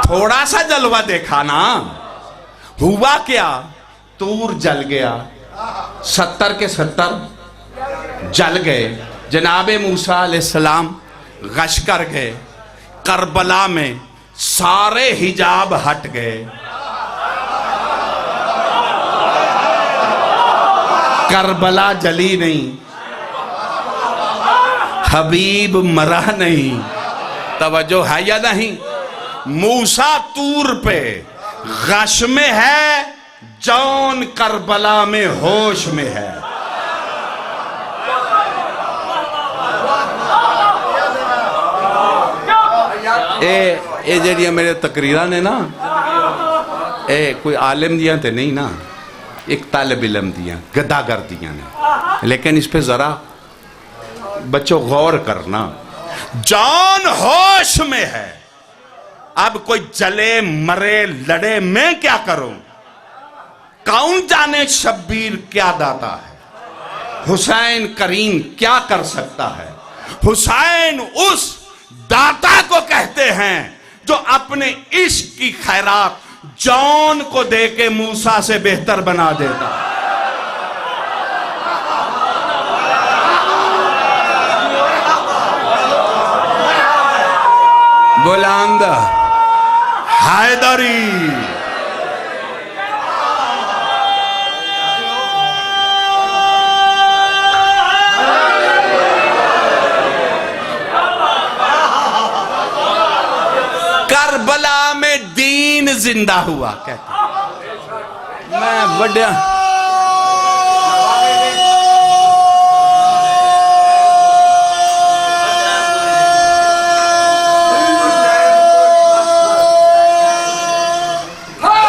تھوڑا سا جلوہ دیکھا نا، ہوا کیا؟ طور جل گیا، 70 کے 70 جل گئے۔ جناب موسیٰ علیہ السلام غش کر گئے، کربلا میں سارے حجاب ہٹ گئے۔ کربلا جلی نہیں، حبیب مرا نہیں۔ توجہ ہے یا نہیں؟ موسیٰ طور پہ غش میں ہے، جون کربلا میں ہوش میں ہے۔ اے جڑیاں میرے تقریرہ نے نا، کوئی عالم دیاں تے نہیں نا، ایک طالب علم دیاں، گداگر دیاں نے، لیکن اس پہ ذرا بچوں غور کرنا۔ جان ہوش میں ہے، اب کوئی جلے مرے لڑے، میں کیا کروں؟ کون جانے شبیر کیا داتا ہے، حسین کریم کیا کر سکتا ہے؟ حسین اس داتا کو کہتے ہیں جو اپنے عشق کی خیرات جون کو دے کے موسیٰ سے بہتر بنا دیتا۔ بلند حیدری، کربلا میں دین زندہ ہوا، کہتے ہیں میں بڑا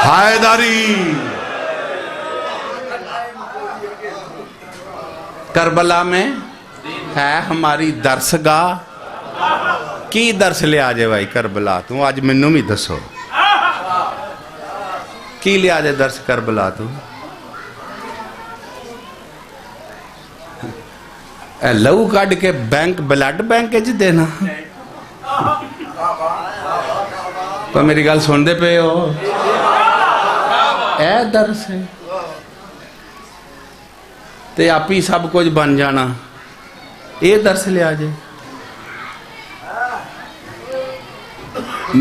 حیدری۔ کربلا میں ہے ہماری درسگاہ، کی درس لے آجے بھائی کربلا تو آج منوں بھی دسو کی لے آجے درس کربلا تو؟ لہو کاٹ کے بینک بلڈ بینک جی دینا، پر میری گل سن دے پے ہو؟ اے درس ہے تے آپ ہی سب کچھ بن جانا، اے درس لیا جائے۔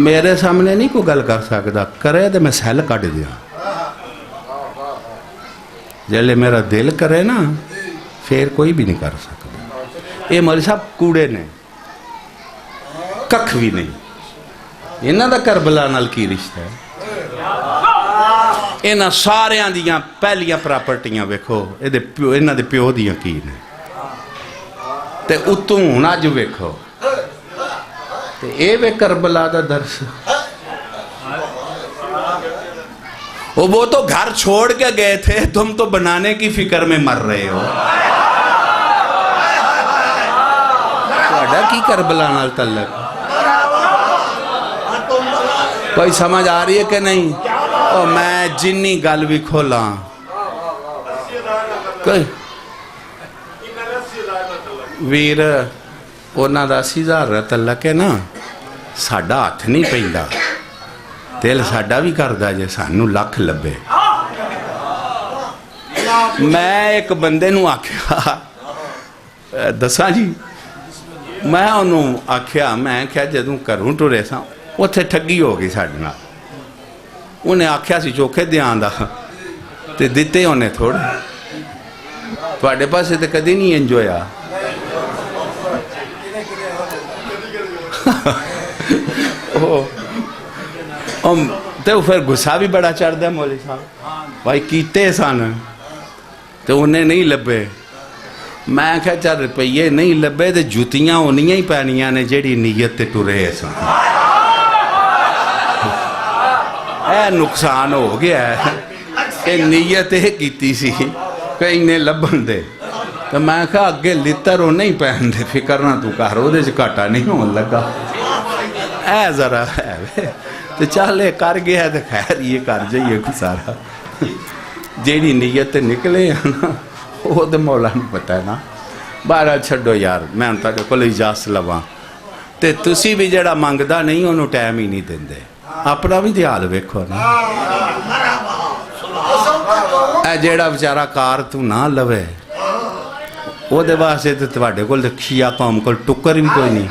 میرے سامنے نہیں کوئی گل کر سکتا، کرے تو میں سیل کٹ دیا، جلے میرا دل کرے نا پھر کوئی بھی نہیں کر سکتا۔ یہ مولوی صاحب کوڑے نے، ککھ بھی نہیں، انہاں دا کربلا نال کی رشتہ ہے؟ انہاں ساریاں دیاں پہلیاں پراپرٹیاں ویکھو، انہاں دے پیو دیاں کی نے، تے اتوں ہن اج ویکھو تے اے وے کربلا دا درس۔ وہ تو گھر چھوڑ کے گئے تھے، تم تو بنانے کی فکر میں مر رہے ہو۔ تہاڈا کی کربلا نال تعلق؟ کوئی سمجھ آ رہی ہے کہ نہیں؟ او میں جنی گل بھی کھولاں کوئی ویر انہاں دا 80,000 تعلق ہے نا، ساڈا ہاتھ نہیں پیندا، دل ساڈا بھی کردا جے سانوں لکھ لبے۔ میں ایک بندے نوں آکھیا، دساں جی، میں انہوں آکھیا، میں کیا جدوں کروں ٹرے ساں اتھے ٹھگی ہو گئی ساڈے نال، انہیں آکھیا سی چوکھے دیاں دا تے دتے انہیں تھوڑے، تواڈے پاسے تے کدی نہیں انجویا۔ تو پھر غصہ بھی بڑا چڑھ دیا مولوی صاحب، بھائی کیتے سن تو انہیں نہیں لبے۔ میں کہا چل روپیے نہیں لبے تو جوتیاں انیاں ہی پینیاں نے جیڑی نیت تے ٹرے سن، اے نقصان ہو گیا ہے کہ نیت یہ کیتی سی کہ انہیں لبن دے۔ تو میں کہا اگے لتر وہ نہیں پہن دے، فکر نہ تو کر، وہ دے گھاٹا نہیں ہون لگا، اے ذرا ہے تو چلے کر گیا تو خیر یہ کر جائیے گزارا، جیڑی نیت نکلے ہیں نا وہ تو مولا نہیں پتہ ہے نا۔ بہرحال چھڈو یار، میں ان تک کوئی اجازت لواں تے تسی بھی جڑا منگدا نہیں انہوں ٹائم ہی نہیں دیندے، اپنا بھی دیال ویکھو نا۔ اے جیڑا بیچارہ کار تو نہ لوے وہ دے واسطے تے تواڈے کول شیعہ قوم کول ٹکر بھی کوئی نہیں،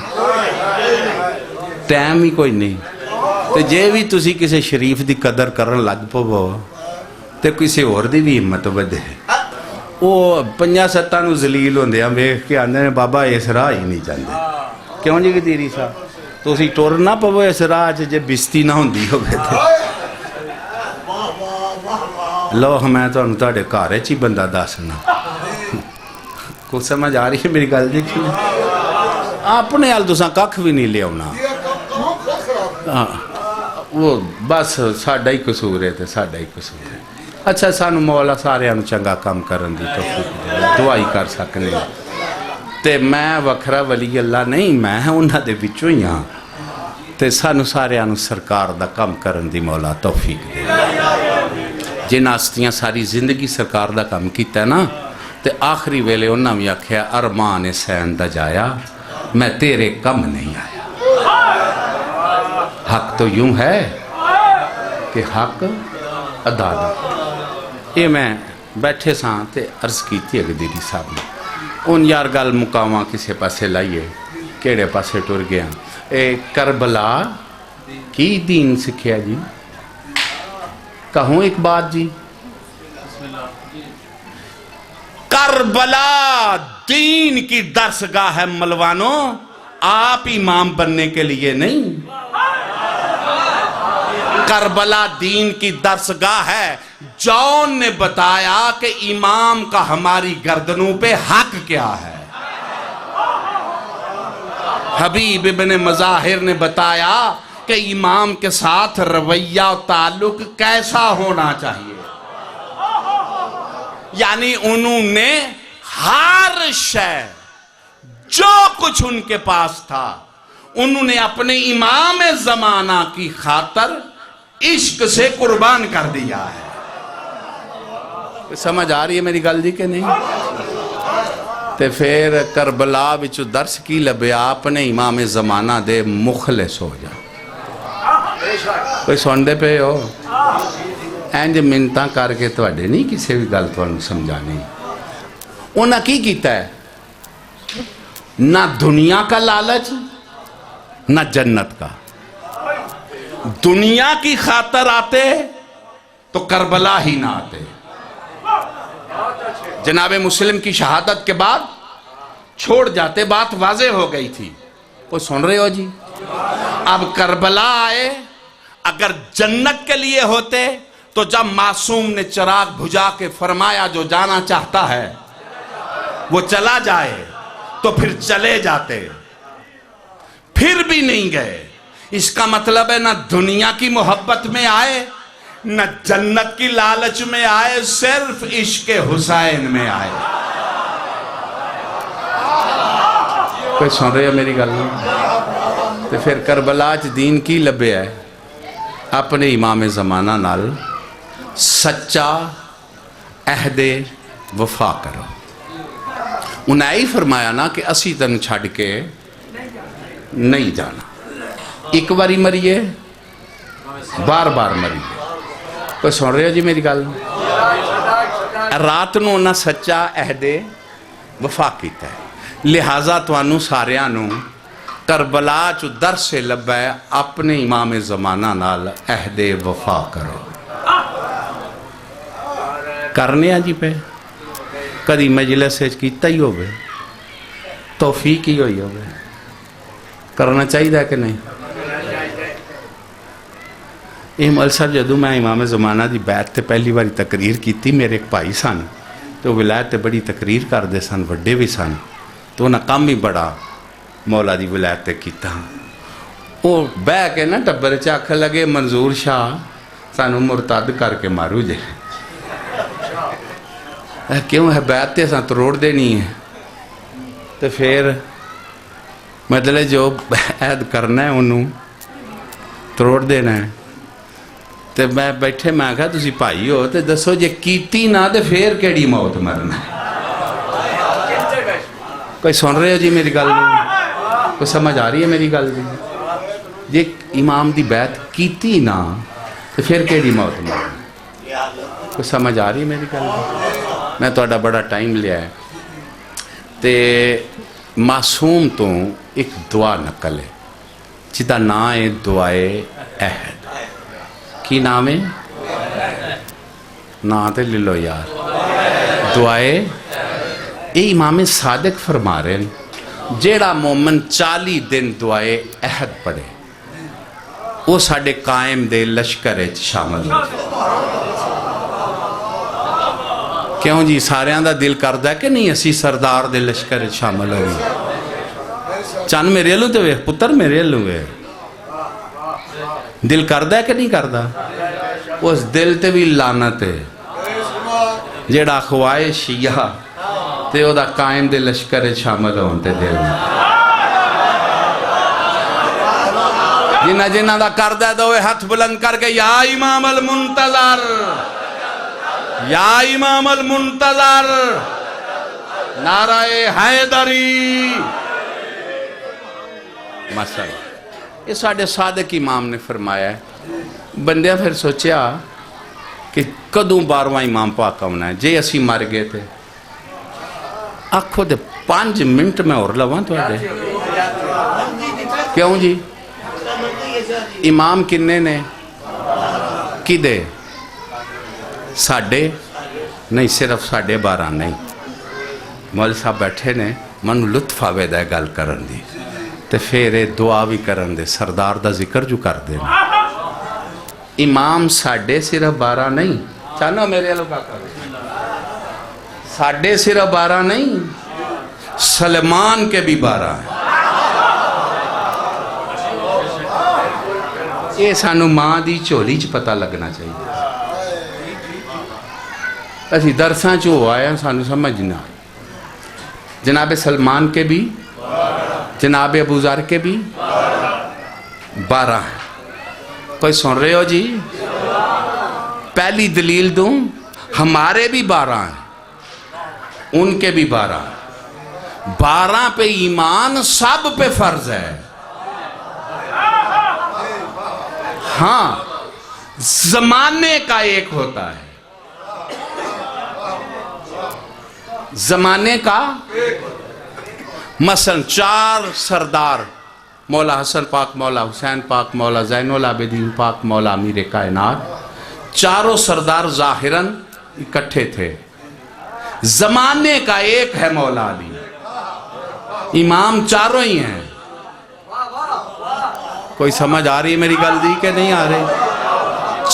ٹائم ہی کوئی نہیں۔ تو جے بھی تسی کسی شریف دی قدر کرن لگ پو تے کسی اور دی بھی ہمت ودے، وہ 5-7 نو ذلیل ہوندے ہیں ویکھ کے آندے نے بابا اس راہ ہی نہیں جاندے۔ کیوں جی گدیری صاحب تسی ٹر نہ پو اس راہ جے بستی نہ ہوندی ہوے تے لو میں تانوں تہاڈے گھر وچ ہی بندہ دسنا، کچھ سمجھ آ رہی ہے میری گل دیکھی؟ اپنے حال تساں ککھ بھی نہیں لے آنا، وہ بس ساڈا ہی قصور ہے تے ساڈا ہی قصور ہے۔ اچھا سانو مولا سارے چنگا کام کرن دی توفیق دے، دعائی کر سکنے تے میں وکھرا ولی اللہ نہیں، میں انہاں دے وچوں ہی ہاں تے سانو سارے سرکار دا کام کرن دی مولا توفیق دے۔ جن ہستیاں ساری زندگی سرکار دا کام کیتا ہے نا تے آخری ویلے انہاں بھی آکھیا ارمان حسین دا جایا میں تیرے کم نہیں آیا۔ حق تو یوں ہے کہ حق عدالت۔ یہ میں بیٹھے ساں تے عرض کی تھی گدیری صاحب نے، ان یار گل مقامہ کسے پاسے لائیے کیڑے پاسے ٹر گیا۔ اے کربلا کی دین سکھیا جی؟ کہوں ایک بات جی، کربلا دین کی درسگاہ ہے ملوانوں، آپ امام بننے کے لیے نہیں۔ کربلا دین کی درسگاہ ہے، جون نے بتایا کہ امام کا ہماری گردنوں پہ حق کیا ہے، حبیب ابن مظاہر نے بتایا کہ امام کے ساتھ رویہ و تعلق کیسا ہونا چاہیے، یعنی انہوں نے ہر شے جو کچھ ان کے پاس تھا انہوں نے اپنے امام زمانہ کی خاطر عشق سے قربان کر دیا ہے۔ سمجھ آ رہی ہے میری گل جی کہ نہیں؟ تے پھر کربلا وچ درس کی لبیا اپنے امام زمانہ دے مخلص ہو جا، کوئی سنتے پے ہو اینج منتاں کر کے تواڈے نہیں کسی بھی گل تانوں سمجھانی انہاں کی کیتا ہے نہ دنیا کا لالچ نہ جنت کا دنیا کی خاطر آتے تو کربلا ہی نہ آتے جناب مسلم کی شہادت کے بعد چھوڑ جاتے بات واضح ہو گئی تھی وہ سن رہے ہو جی اب کربلا آئے اگر جنت کے لیے ہوتے تو جب معصوم نے چراغ بھجا کے فرمایا جو جانا چاہتا ہے وہ چلا جائے تو پھر چلے جاتے پھر بھی نہیں گئے اس کا مطلب ہے نہ دنیا کی محبت میں آئے نہ جنت کی لالچ میں آئے صرف عشق حسین میں آئے کوئی سن رہے ہو میری گل تو پھر کربلا چ دین کی لبے ہے اپنے امام زمانہ نال سچا عہد وفا کرو انہیں ہی فرمایا نا کہ اسی تن چھڑ کے نہیں جانا ایک باری مریے بار بار مریے کوئی سن رہے ہو جی میری گل رات نو انہاں سچا عہد وفا کیتا ہے لہٰذا توانوں ساریاں نو کربلا چو در سے لبا ہے اپنے امام زمانہ نال عہد وفا کرو کرنے جی پہ کدی مجلس کیتا ہی ہوئے توفیق ہی ہوئی ہوئے کرنا چاہیے کہ نہیں مول صاحب جدو میں امام زمانہ دی بیعت تے پہلی باری تقریر کیتی میرے ایک بھائی سن تو ولایت تے بڑی تقریر کر دے سن وڈے بھی سن تو انہاں کام ہی بڑا مولا دی ولایت تے کیتا وہ بہ کے نا ٹبر چاکھ لگے منظور شاہ سانو مرتد کر کے مارو جے کیوں ہے بیعت تے سان توڑ دینی ہے تو پھر مطلب جو عہد کرنا ہے انہوں توڑ دینا ہے تو میں بیٹھے میں کہا تسی بھائی ہو تو دسو جے کیتی نہ تو پھر کیڑی موت مرنا ہے کوئی سن رہے ہو جی میری گل کوئی سمجھ آ رہی ہے میری گل جی امام دی بیعت کیتی نہ تو پھر کیڑی موت مرنا کوئی سمجھ آ رہی ہے میری گل میں تہاڈا بڑا ٹائم لیا ہے تے معصوم تو ایک دعا نقل ہے جدا نام ہے دعائے عہد کی نام ہے نام تے لے لو یار دعائے اے امام صادق فرما رہے ہیں جیڑا مومن 40 دن دعائے عہد پڑھے وہ ساڑھے قائم دے لشکر شامل ہو کیوں جی سارے دا دل کردہ ہے کہ نہیں اسی سردار دے لشکر شامل ہوئی چند میرے لو تو پتر میرے لو ہے دل کردہ ہے کہ نہیں کردہ اس دل تے بھی لعنت ہے جیڑا خواہ شیعہ تے او دا قائم دے لشکر شامل ہونتے دل میں جنہ جنہ دا کردہ ہے دوے ہاتھ بلند کر کے یا امام المنتظر یا امام المنتظر نعرہ حیدری مسئلہ یہ ساڑھے صادق امام نے فرمایا ہے بندیاں پھر سوچیا کہ کدوں 12واں امام پاک ہونا ہے جے اسی مر گئے تھے آنکھوں دے 5 منٹ میں اور لواں تو آگے کیوں جی امام کنے نے کی دے ساڑھے نہیں صرف 12.5 نہیں مول صاحب بیٹھے نے منو لطف آوے دے گل کرن دی تے پھر دعا بھی کرن دے سردار دا ذکر جو کر دے امام صرف 12 نہیں چانو میرے لوگ صرف 12 نہیں سلمان کے بھی 12 ہیں یہ سانو ماں دی چولی چ پتہ لگنا چاہیے اسی درساں چو آیا سانو سمجھنا جناب سلمان کے بھی جناب ابو ذر کے بھی 12 ہیں کوئی سن رہے ہو جی پہلی دلیل دوں ہمارے بھی 12 ہیں ان کے بھی 12 پہ ایمان سب پہ فرض ہے ہاں زمانے کا ایک ہوتا ہے، زمانے کا مثلا 4 سردار، مولا حسن پاک، مولا حسین پاک، مولا زین العابدین پاک، مولا امیر کائنات، چاروں سردار ظاہراً اکٹھے تھے. زمانے کا ایک ہے مولا علی. امام چاروں ہی ہیں. کوئی سمجھ آ رہی ہے میری گل دی کہ نہیں آ رہی؟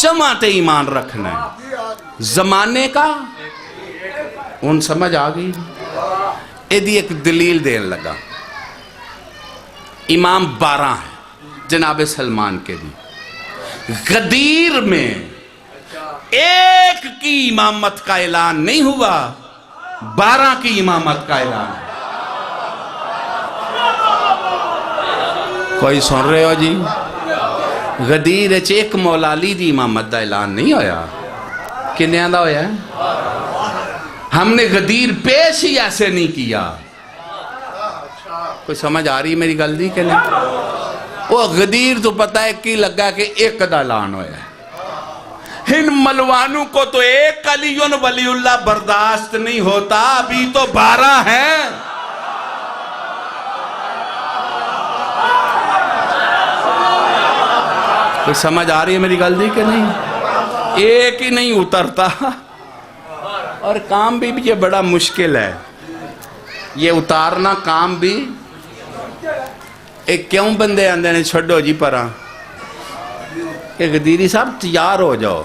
جماعت ایمان رکھنا ہے. زمانے کا ان سمجھ آ گئی. ایدی ایک دلیل دین لگا. امام 12 ہیں جناب سلمان کے بھی. غدیر میں ایک کی امامت کا اعلان نہیں ہوا، 12 کی امامت کا اعلان. کوئی سن رہے ہو جی؟ غدیر ایک مولا علی دی امامت دا اعلان نہیں ہویا. کنیاں دا ہویا ہے؟ ہم نے غدیر پیش ہی ایسے نہیں کیا. کوئی سمجھ آ رہی میری گل دی کہ نہیں؟ وہ غدیر تو پتہ ہے کی لگا کہ ایک دا اعلان ہویا ہے. ان ملوانوں کو تو ایک علی ولی اللہ برداشت نہیں ہوتا، ابھی تو 12 ہیں. کوئی سمجھ آ رہی ہے میری گل دی کہ نہیں؟ ایک ہی نہیں اترتا. اور کام بھی یہ بڑا مشکل ہے، یہ اتارنا کام بھی. ایک کیوں بندے آندے نے چھڑو جی پرا کہ غدیری صاحب تیار ہو جاؤ،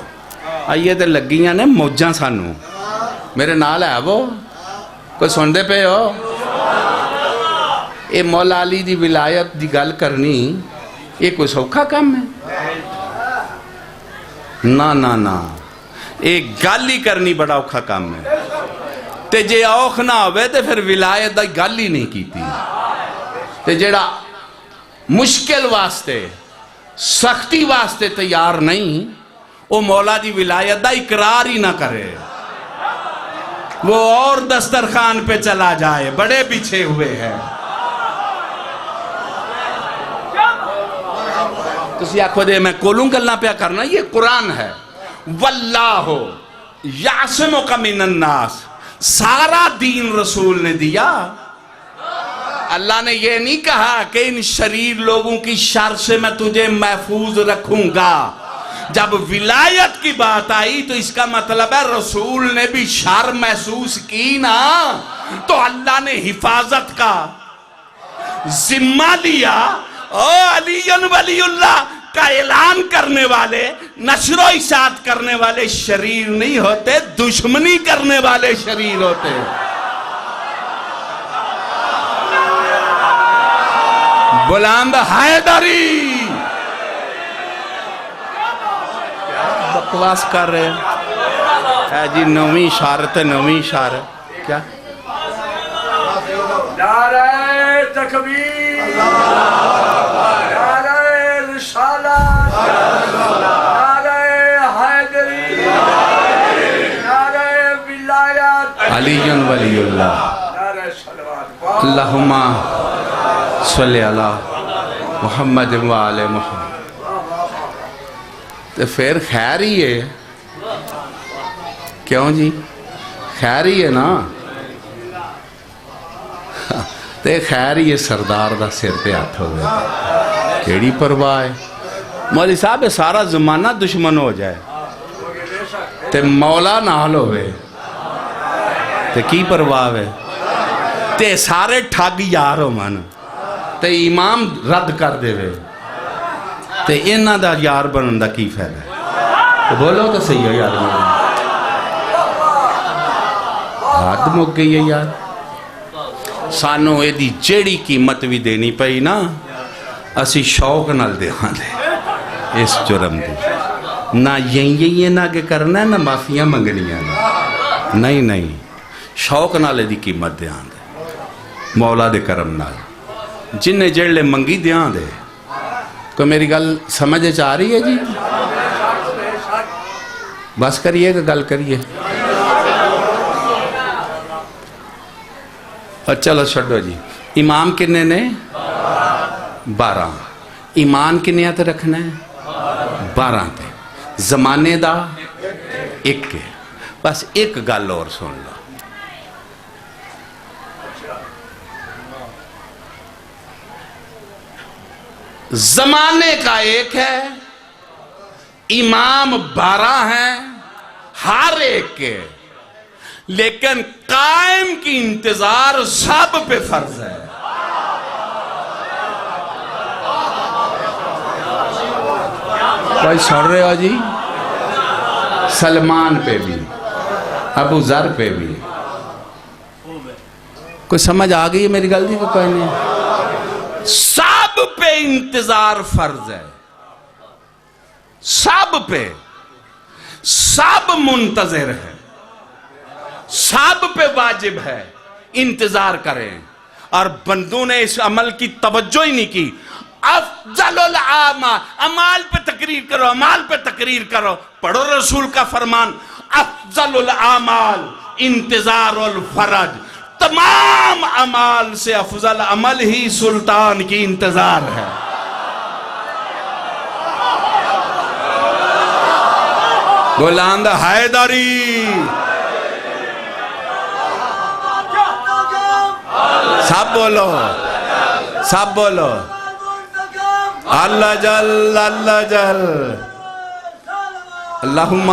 آئیے تے لگیاں نے موجاں سانو. میرے نال ہے وہ کوئی سن دے پہ ہو؟ اے مولا علی دی ولایت دی گل کرنی یہ کوئی سوکھا کام ہے؟ نا نا نا، ایک گل ہی کرنی بڑا اوکھا کام ہے. تے جے اوکھ نہ ہوئے تے پھر ولایت دا گل ہی نہیں کیتی. تے جیڑا مشکل واسطے سختی واسطے تیار نہیں، وہ مولا دی ولایت دا اقرار ہی نہ کرے، وہ اور دسترخوان پہ چلا جائے. بڑے پیچھے ہوئے ہیں. تسی آکھو دے میں کولوں گلنا پیا کرنا، یہ قرآن ہے. واللہ یعصمک من الناس، سارا دین رسول نے دیا. اللہ نے یہ نہیں کہا کہ ان شریر لوگوں کی شر سے میں تجھے محفوظ رکھوں گا. جب ولایت کی بات آئی تو اس کا مطلب ہے رسول نے بھی شر محسوس کی نا، تو اللہ نے حفاظت کا ذمہ لیا. او علی ولی اللہ کا اعلان کرنے والے، نشر و اشاعت کرنے والے شریر نہیں ہوتے، دشمنی کرنے والے شریر ہوتے. بلند حیدری بکواس کر رہے ہیں. اے جی نویں اشارت ہے، نویں اشارت کیا؟ نعرہ تکبیر، نعرہ رسالت، نعرہ حیدری، نعرہ ولایت، علی ولی اللہ. نعرہ صلوات. اللہم صلی علی محمد و آل محمد. تو پھر خیر ہی ہے. کیوں جی؟ خیر ہی ہے نا. تے خیر ہی ہے سردار دا سر پہ ہاتھ ہو گئے. کیڑی پرواہ ہے؟ مولوی صاحب سارا زمانہ دشمن ہو جائے تے مولا نال ہوئے تے کی پرواہ ہے؟ تے سارے ٹھگ یار ہو من تے امام رد کر دے وے تے انہاں دا یار بنن دا کی فائدہ ہے؟ تو بولو تو صحیح ہے یار. حد مک گئی ہے یار. سانو ایدی جیڑی قیمت بھی دینی پئی نا، اسی شوق نال دیاں دے اس جرم دی. نہ یہ نہ کہ کرنا ہے، نہ معافیاں منگنیاں. نہیں نہیں، شوق نال ایدی قیمت دیاں دے، مولا دے کرم نال. جنہیں جڑلے منگی دیاں دے. کوئی میری گل سمجھے چاہ رہی ہے جی؟ بس کریے کہ گل کریے. اور چلو چھڑو جی. امام کنے نے 12. ایمان کنیات رکھنا ہے 12 تے زمانے دا ایک ہے بس ایک گل اور سن لو زمانے کا ایک ہے امام 12 ہیں ہر ایک کے لیکن قائم کی انتظار سب پہ فرض ہے کوئی سن رہے ہو جی سلمان پہ بھی ابو ذر پہ بھی کوئی سمجھ آ گئی ہے میری غلطی کو کوئی نہیں سب پہ انتظار فرض ہے سب پہ سب منتظر ہے سب پہ واجب ہے انتظار کریں اور بندوں نے اس عمل کی توجہ ہی نہیں کی افضل الاعمال اعمال پہ تقریر کرو اعمال پہ تقریر کرو پڑھو رسول کا فرمان افضل الاعمال انتظار الفرج تمام اعمال سے افضل عمل ہی سلطان کی انتظار ہے بلند حیدری سب بولو سب بولو اللہ جل اللہم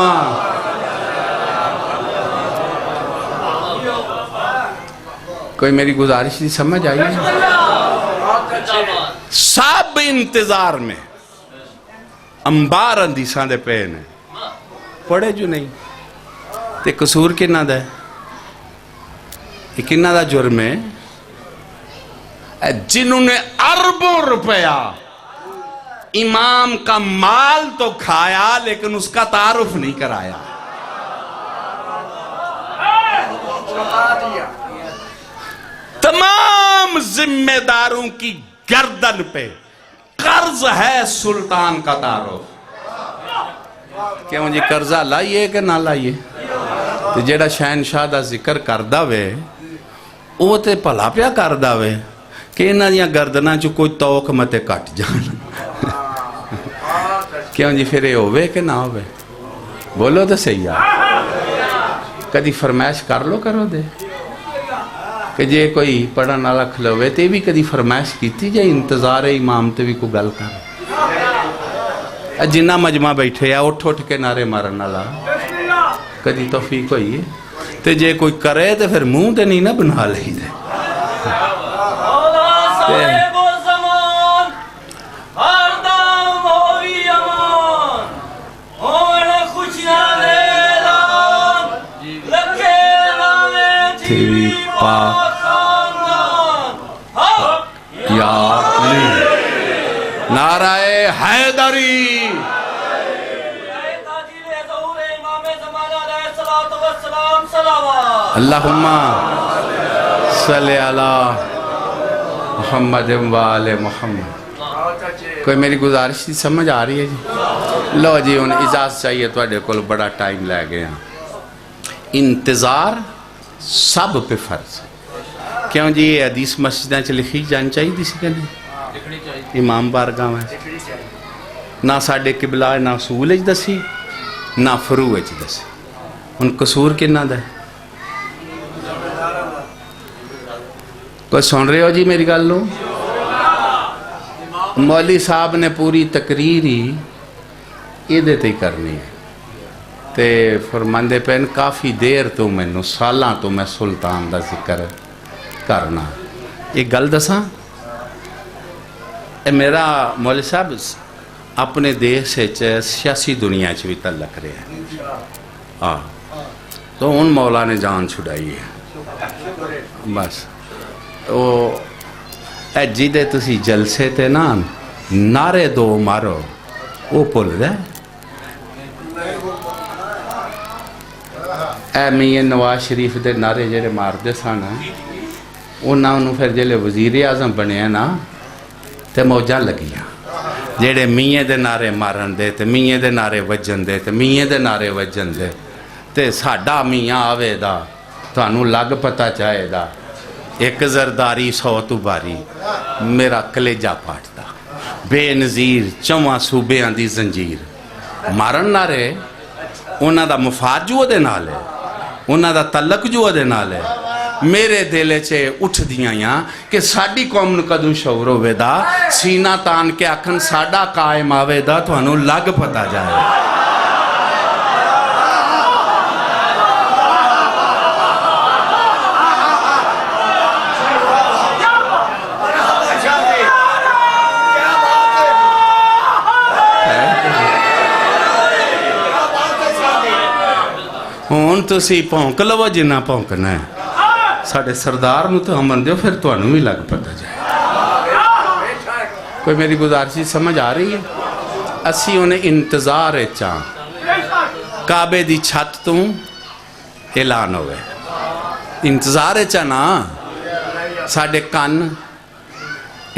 کوئی میری گزارش نہیں سمجھ آئی سب انتظار میں انبار اندیساں دے پین ہے پڑھے جو نہیں تے قصور کنہ دا ہے یہ کنہ دا جرم ہے جنہوں نے اربوں روپیہ امام کا مال تو کھایا لیکن اس کا تعارف نہیں کرایا تمام ذمہ داروں کی گردن پہ قرض ہے سلطان کا تعارف کیا مجھے قرضہ لائیے کہ نہ لائیے تو جیڑا شہنشاہ دا ذکر کردہ وے وہ تے پلا پیا کردہ وے کہ انہاں دیاں گردناں چو کوئی توک متے کٹ جان کیوں جی پھر یہ ہوئے کہ نہ ہوئے بولو تو صحیح ہے کدی فرمائش کر لو کرو دے کہ جے کوئی پڑھن والا کھلوے تے بھی کدی فرمائش کیتی جائے انتظار امام تے بھی کوئی گل کر جنہ مجمع بیٹھے یا اٹھ کے نعرے مارن والا کدی توفیق ہوئی ہے تے جے کوئی کرے تے پھر منہ تے نہیں نہ بنا لئی دے یا نعرہ حیدری اللہم صلی علی محمد و آل محمد کوئی میری گزارش تھی سمجھ آ رہی ہے جی لو جی ان اجازت چاہیے تو اڈے کول بڑا ٹائم لے گیا انتظار سب پہ فرض کیوں جی یہ حدیث مسجدیں چ لکھی جان چاہیے تھی کہ نہیں امام بارگاہ میں نہ ساڈے قبلہ نہ اصول وچ دسی نہ فروع وچ دسی ان قصور کنہ دا ہے کوئی سن رہے ہو جی میری گل لو مولوی صاحب نے پوری تقریر ہی یہ دیتے ہی کرنی ہے تے فرماندے پہن کافی دیر تو میں نو سالاں تو میں سلطان دا ذکر کرنا یہ گل دساں اے میرا مولوی صاحب اپنے دیش سے سیاسی دنیا چ بھی تعلق رہے ہیں تو ان مولا نے جان چھڑائی ہے بس اے جیدے تسی جلسے تے نا نعرے دو مارو وہ پل رہے اے میاں نواز شریف دے نعرے جڑے مار دے سانا انہوں پھر جلے وزیر اعظم بنے نا تے موجاں لگیاں جڑے میاں دے نعرے مارن دے تے میاں دے نعرے وجن دے تے میاں دے نعرے وجن دے تے ساڈا میاں آوے دا تانوں لگ پتہ چاہے دا ایک زرداری 100 تو باری میرا کلیجہ پاٹدا بے نظیر 4 صوبیاں دی زنجیر ਮਾਰਨ ਨਾ ਰਹੇ, ਉਹਨਾਂ ਦਾ ਮਫਾਦ ਜੋ ਉਹਦੇ ਨਾਲ ਹੈ, ਉਹਨਾਂ ਦਾ ਤਲਕ ਜੋ ਉਹਦੇ ਨਾਲ ਹੈ। ਮੇਰੇ ਦਿਲ 'ਚ ਉੱਠਦੀਆਂ ਆ ਕਿ ਸਾਡੀ ਕੌਮ ਨੂੰ ਕਦੋਂ ਸ਼ੌਰ ਹੋਵੇਗਾ, ਸੀਨਾ ਤਾਨ ਕੇ ਆਖਣ ਸਾਡਾ ਕਾਇਮ ਆਵੇਗਾ, ਤੁਹਾਨੂੰ ਲੱਗ ਪਤਾ ਜਾਏ। ਹੁਣ ਤੁਸੀਂ ਭੌਂਕ ਲਵੋ ਜਿੰਨਾ ਭੌਂਕਣਾ ਹੈ, ਸਾਡੇ ਸਰਦਾਰ ਨੂੰ ਤਾਂ ਅਮਨ ਦਿਓ, ਫਿਰ ਤੁਹਾਨੂੰ ਵੀ ਲੱਗ ਪਤਾ ਜਾਏ। ਕੋਈ ਮੇਰੀ ਗੁਜ਼ਾਰਿਸ਼ ਸਮਝ ਆ ਰਹੀ ਹੈ? ਅਸੀਂ ਉਹਨੇ ਇੰਤਜ਼ਾਰ ਵਿੱਚ ਆ, ਕਾਬੇ ਦੀ ਛੱਤ ਤੋਂ ਐਲਾਨ ਹੋਵੇ, ਇੰਤਜ਼ਾਰ ਵਿੱਚ ਆ ਨਾ। ਸਾਡੇ ਕੰਨ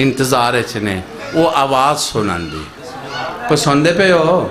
ਇੰਤਜ਼ਾਰ ਵਿੱਚ ਨੇ ਉਹ ਆਵਾਜ਼ ਸੁਣਨ ਦੀ। ਕੋਈ ਸੁਣਦੇ ਪਏ ਹੋ?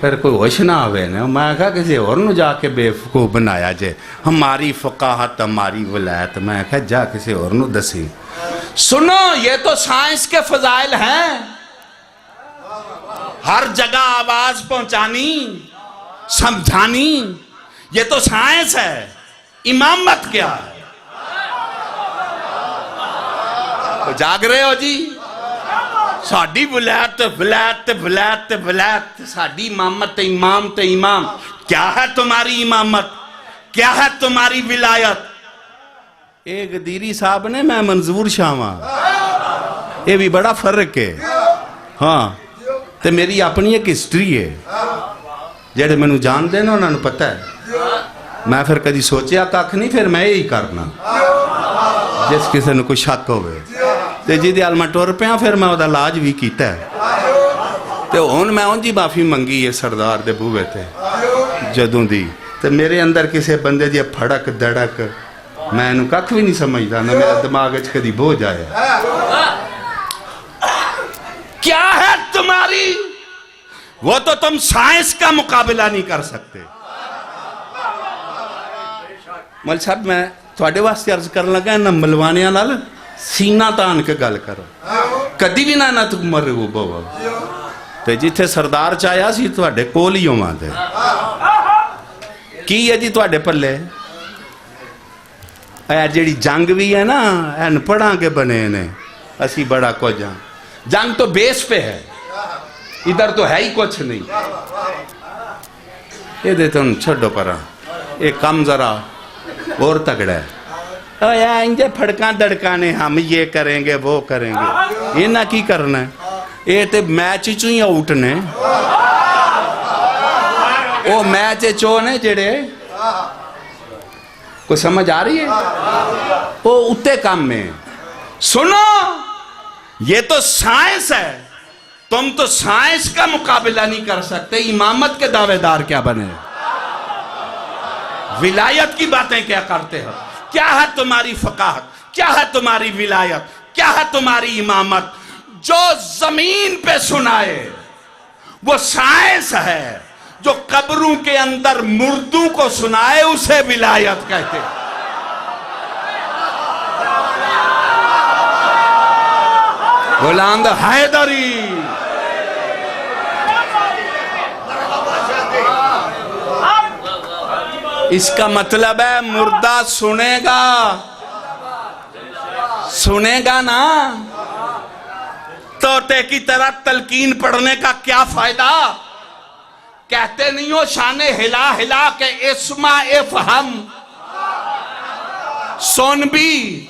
پھر کوئی ہوش نہ آوے نا میں کہا کسی اور نو جا کے بے وقوف بنایا جے ہماری فقاہت ہماری ولایت میں کہا جا کسی اور نو دسی سنو یہ تو سائنس کے فضائل ہیں ہر جگہ آواز پہنچانی سمجھانی یہ تو سائنس ہے امامت کیا ہے تو جاگ رہے ہو جی ساڑی ولایت ولایت ولایت ولایت ساڑی امامت امام تے امام کیا ہے تمہاری امامت کیا ہے تمہاری ولایت ایک دیری صاحب نے میں منظور شاہاں یہ بھی بڑا فرق ہے ہاں تے میری اپنی ایک ہسٹری ہے جیڑے میں نو جان دینا انہوں نے پتہ ہے میں پھر کدی سوچیا کاکھ نہیں پھر میں یہی کرنا جس کسی نے کوئی شک ہوئے تے جی دی علمہ ٹور پہ پھر میں وہ علاج بھی کیتا ہے تے ہون میں ان جی معافی منگی ہے سردار دے بوے تے جدوں دی تے میرے اندر کسی بندے دی پھڑک دڑک میں انہوں کاکھ بھی نہیں سمجھتا نہ میرا دماغ اچھ کدی بو جائے کیا ہے تمہاری وہ تو تم سائنس کا مقابلہ نہیں کر سکتے مل صاحب میں تھوڑے واسطے عرض کرنے لگا ہے نا ملوانیاں نال سینہ تان کے گل کرو کدی بھی نہ تک مر وہ بابا تو جتھے سردار چاہیا سی تھوڑے کولیوں ماں دے کی ہے جی تھوڑے پلے اے جیڑی جنگ بھی ہے نا این پڑھاں کے بنے نے اسی بڑا کو جنگ تو بیس پہ ہے ادھر تو ہے ہی کچھ نہیں یہ دیتے ہوں چھڑو پرا ایک کم ذرا اور تگڑا ہے انجے پھڑکاں دڑکانے ہم یہ کریں گے وہ کریں گے یہ نہ کی کرنا ہے یہ تے میچ چوئیں اوٹنے وہ میچ چونے جڑے کوئی سمجھ آ رہی ہے وہ اتے کام میں سنو یہ تو سائنس ہے تم تو سائنس کا مقابلہ نہیں کر سکتے امامت کے دعوے دار کیا بنے ولایت کی باتیں کیا کرتے ہو کیا ہے تمہاری فقاہت کیا ہے تمہاری ولایت کیا ہے تمہاری امامت جو زمین پہ سنائے وہ سائنس ہے جو قبروں کے اندر مردوں کو سنائے اسے ولایت کہتے ہیں غلام حیدری اس کا مطلب ہے مردہ سنے گا نا طوطے کی طرح تلقین پڑھنے کا کیا فائدہ کہتے نہیں ہو شان ہلا ہلا کہ اسمع افہم سن بھی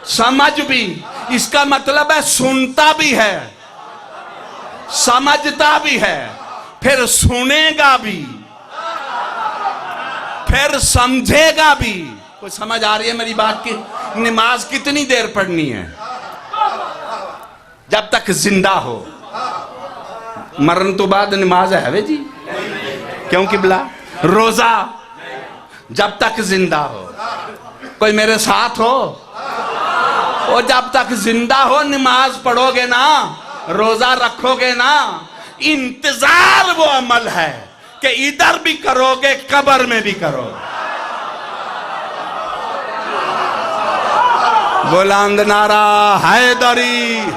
سمجھ بھی اس کا مطلب ہے سنتا بھی ہے سمجھتا بھی ہے پھر سنے گا بھی پھر سمجھے گا بھی کوئی سمجھ آ رہی ہے میری بات کی نماز کتنی دیر پڑھنی ہے جب تک زندہ ہو مرن تو بعد نماز ہے جی کیوں قبلہ روزہ جب تک زندہ ہو کوئی میرے ساتھ ہو اور جب تک زندہ ہو نماز پڑھو گے نا روزہ رکھو گے نا انتظار وہ عمل ہے کہ ادھر بھی کرو گے قبر میں بھی کرو گے بلند نعرہ حیدری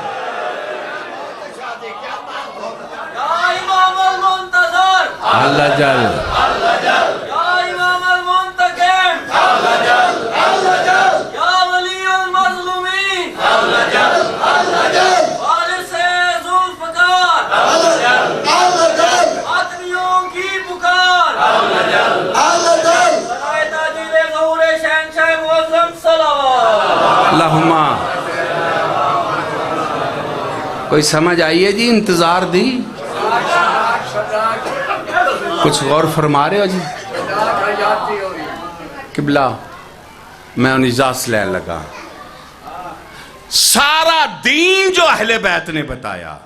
اللہ جل یا امام المنتقم یا ولی المظلومین وارث ذوالفقار آدمیوں کی پکار برائے تاجیل ظہور شہنشاہ معظم صلوات اللہم کوئی سمجھ آئیے جی انتظار دی کچھ غور فرما رہے ہو جی قبلہ میں ان اجازت لے لگا سارا دین جو اہل بیت نے بتایا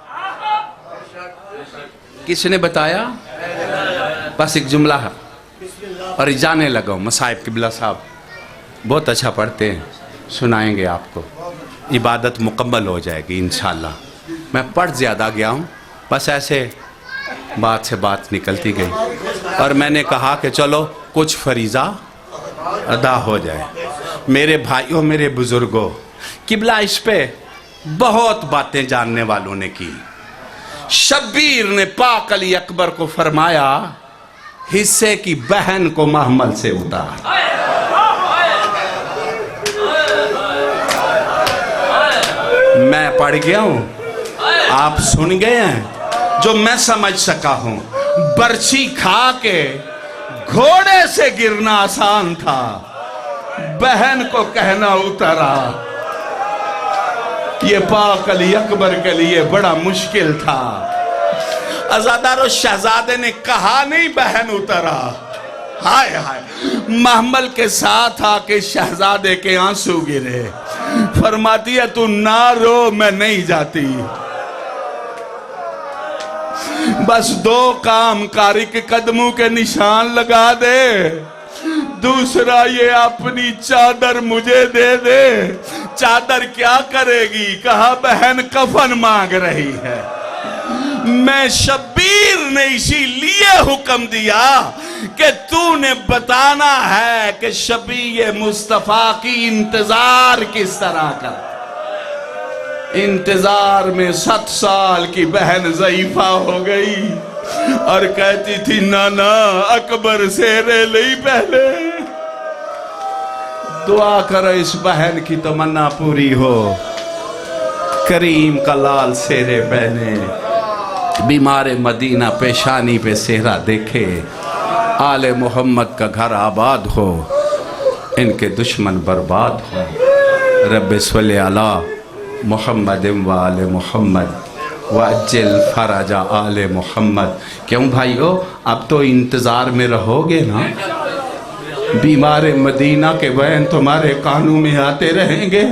کس نے بتایا بس ایک جملہ ہے اور جانے لگا ہوں مصائب قبلہ صاحب بہت اچھا پڑھتے ہیں سنائیں گے آپ کو عبادت مکمل ہو جائے گی انشاءاللہ میں پڑھ زیادہ گیا ہوں بس ایسے بات سے بات نکلتی گئی اور میں نے کہا کہ چلو کچھ فریضہ ادا ہو جائے. میرے بھائیوں، میرے بزرگوں، قبلہ اس پہ بہت باتیں جاننے والوں نے کی. شبیر نے پاک علی اکبر کو فرمایا حصے کی بہن کو محمل سے اتار. میں پڑھ گیا ہوں، آپ سن گئے ہیں. جو میں سمجھ سکا ہوں، برچھی کھا کے گھوڑے سے گرنا آسان تھا، بہن کو کہنا اترا یہ پاک علی اکبر کے لیے بڑا مشکل تھا. عزادار و شہزادے نے کہا نہیں بہن اترا. ہائے ہائے، محمل کے ساتھ آ کے شہزادے کے آنسو گرے. فرماتی ہے تو نہ رو، میں نہیں جاتی. بس 2 کام کاری کے قدموں کے نشان لگا دے، دوسرا یہ اپنی چادر مجھے دے دے. چادر کیا کرے گی؟ کہا بہن کفن مانگ رہی ہے. میں شبیر نے اسی لیے حکم دیا کہ تو نے بتانا ہے کہ شبیہ مصطفیٰ کی انتظار کس طرح کر. انتظار میں 7 سال کی بہن ضعیفہ ہو گئی اور کہتی تھی نانا اکبر سیرے لئی پہلے. دعا کرو اس بہن کی تمنا پوری ہو، کریم کا لال سیرے پہنے، بیمار مدینہ پیشانی پہ سہرا دیکھے، آل محمد کا گھر آباد ہو، ان کے دشمن برباد ہو. رب صلی علی محمد و آل محمد وعجل فرج آل محمد. کیوں بھائیو، اب تو انتظار میں رہو گے نا؟ بیمار مدینہ کے بین تمہارے کانوں میں آتے رہیں گے،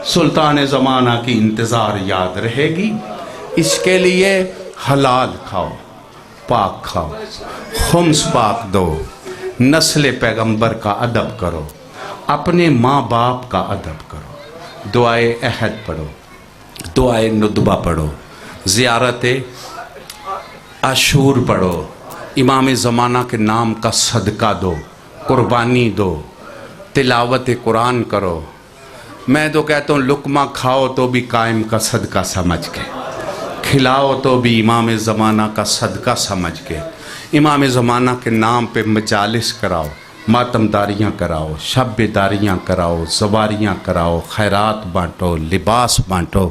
سلطان زمانہ کی انتظار یاد رہے گی. اس کے لیے حلال کھاؤ، پاک کھاؤ، خمس پاک دو، نسل پیغمبر کا ادب کرو، اپنے ماں باپ کا ادب کرو، دعائے عہد پڑھو، دعائے ندبہ پڑھو، زیارت عاشور پڑھو، امام زمانہ کے نام کا صدقہ دو، قربانی دو، تلاوت قرآن کرو. میں تو کہتا ہوں لقمہ کھاؤ تو بھی قائم کا صدقہ سمجھ کے، کھلاؤ تو بھی امام زمانہ کا صدقہ سمجھ کے. امام زمانہ کے نام پہ مجالس کراؤ، ماتم داریاں کراؤ، شب داریاں کراؤ، زواریاں کراؤ، خیرات بانٹو، لباس بانٹو.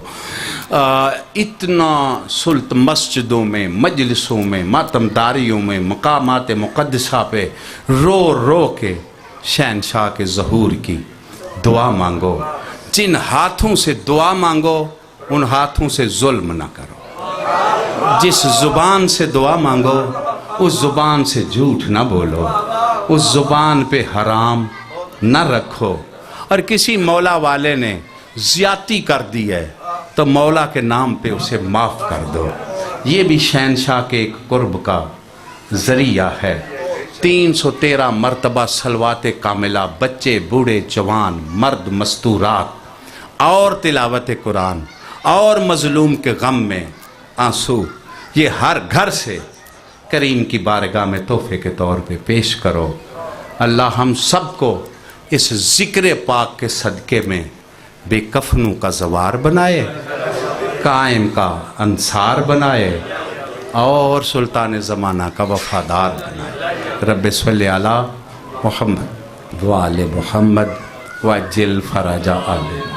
اتنا سلط مسجدوں میں، مجلسوں میں، ماتم داریوں میں، مقامات مقدسہ پہ رو رو کے شہنشاہ کے ظہور کی دعا مانگو. جن ہاتھوں سے دعا مانگو ان ہاتھوں سے ظلم نہ کرو. جس زبان سے دعا مانگو اس زبان سے جھوٹ نہ بولو، اس زبان پہ حرام نہ رکھو. اور کسی مولا والے نے زیادتی کر دی ہے تو مولا کے نام پہ اسے معاف کر دو. یہ بھی شہنشاہ کے ایک قرب کا ذریعہ ہے. 313 مرتبہ صلوات کاملہ، بچے بوڑھے جوان مرد مستورات، اور تلاوت قرآن، اور مظلوم کے غم میں آنسو، یہ ہر گھر سے کریم کی بارگاہ میں تحفے کے طور پہ پیش کرو. اللہ ہم سب کو اس ذکر پاک کے صدقے میں بے کفنوں کا زوار بنائے، قائم کا انصار بنائے، اور سلطان زمانہ کا وفادار بنائے. رب صلی علی محمد و آل محمد وعجل فرج آل محمد.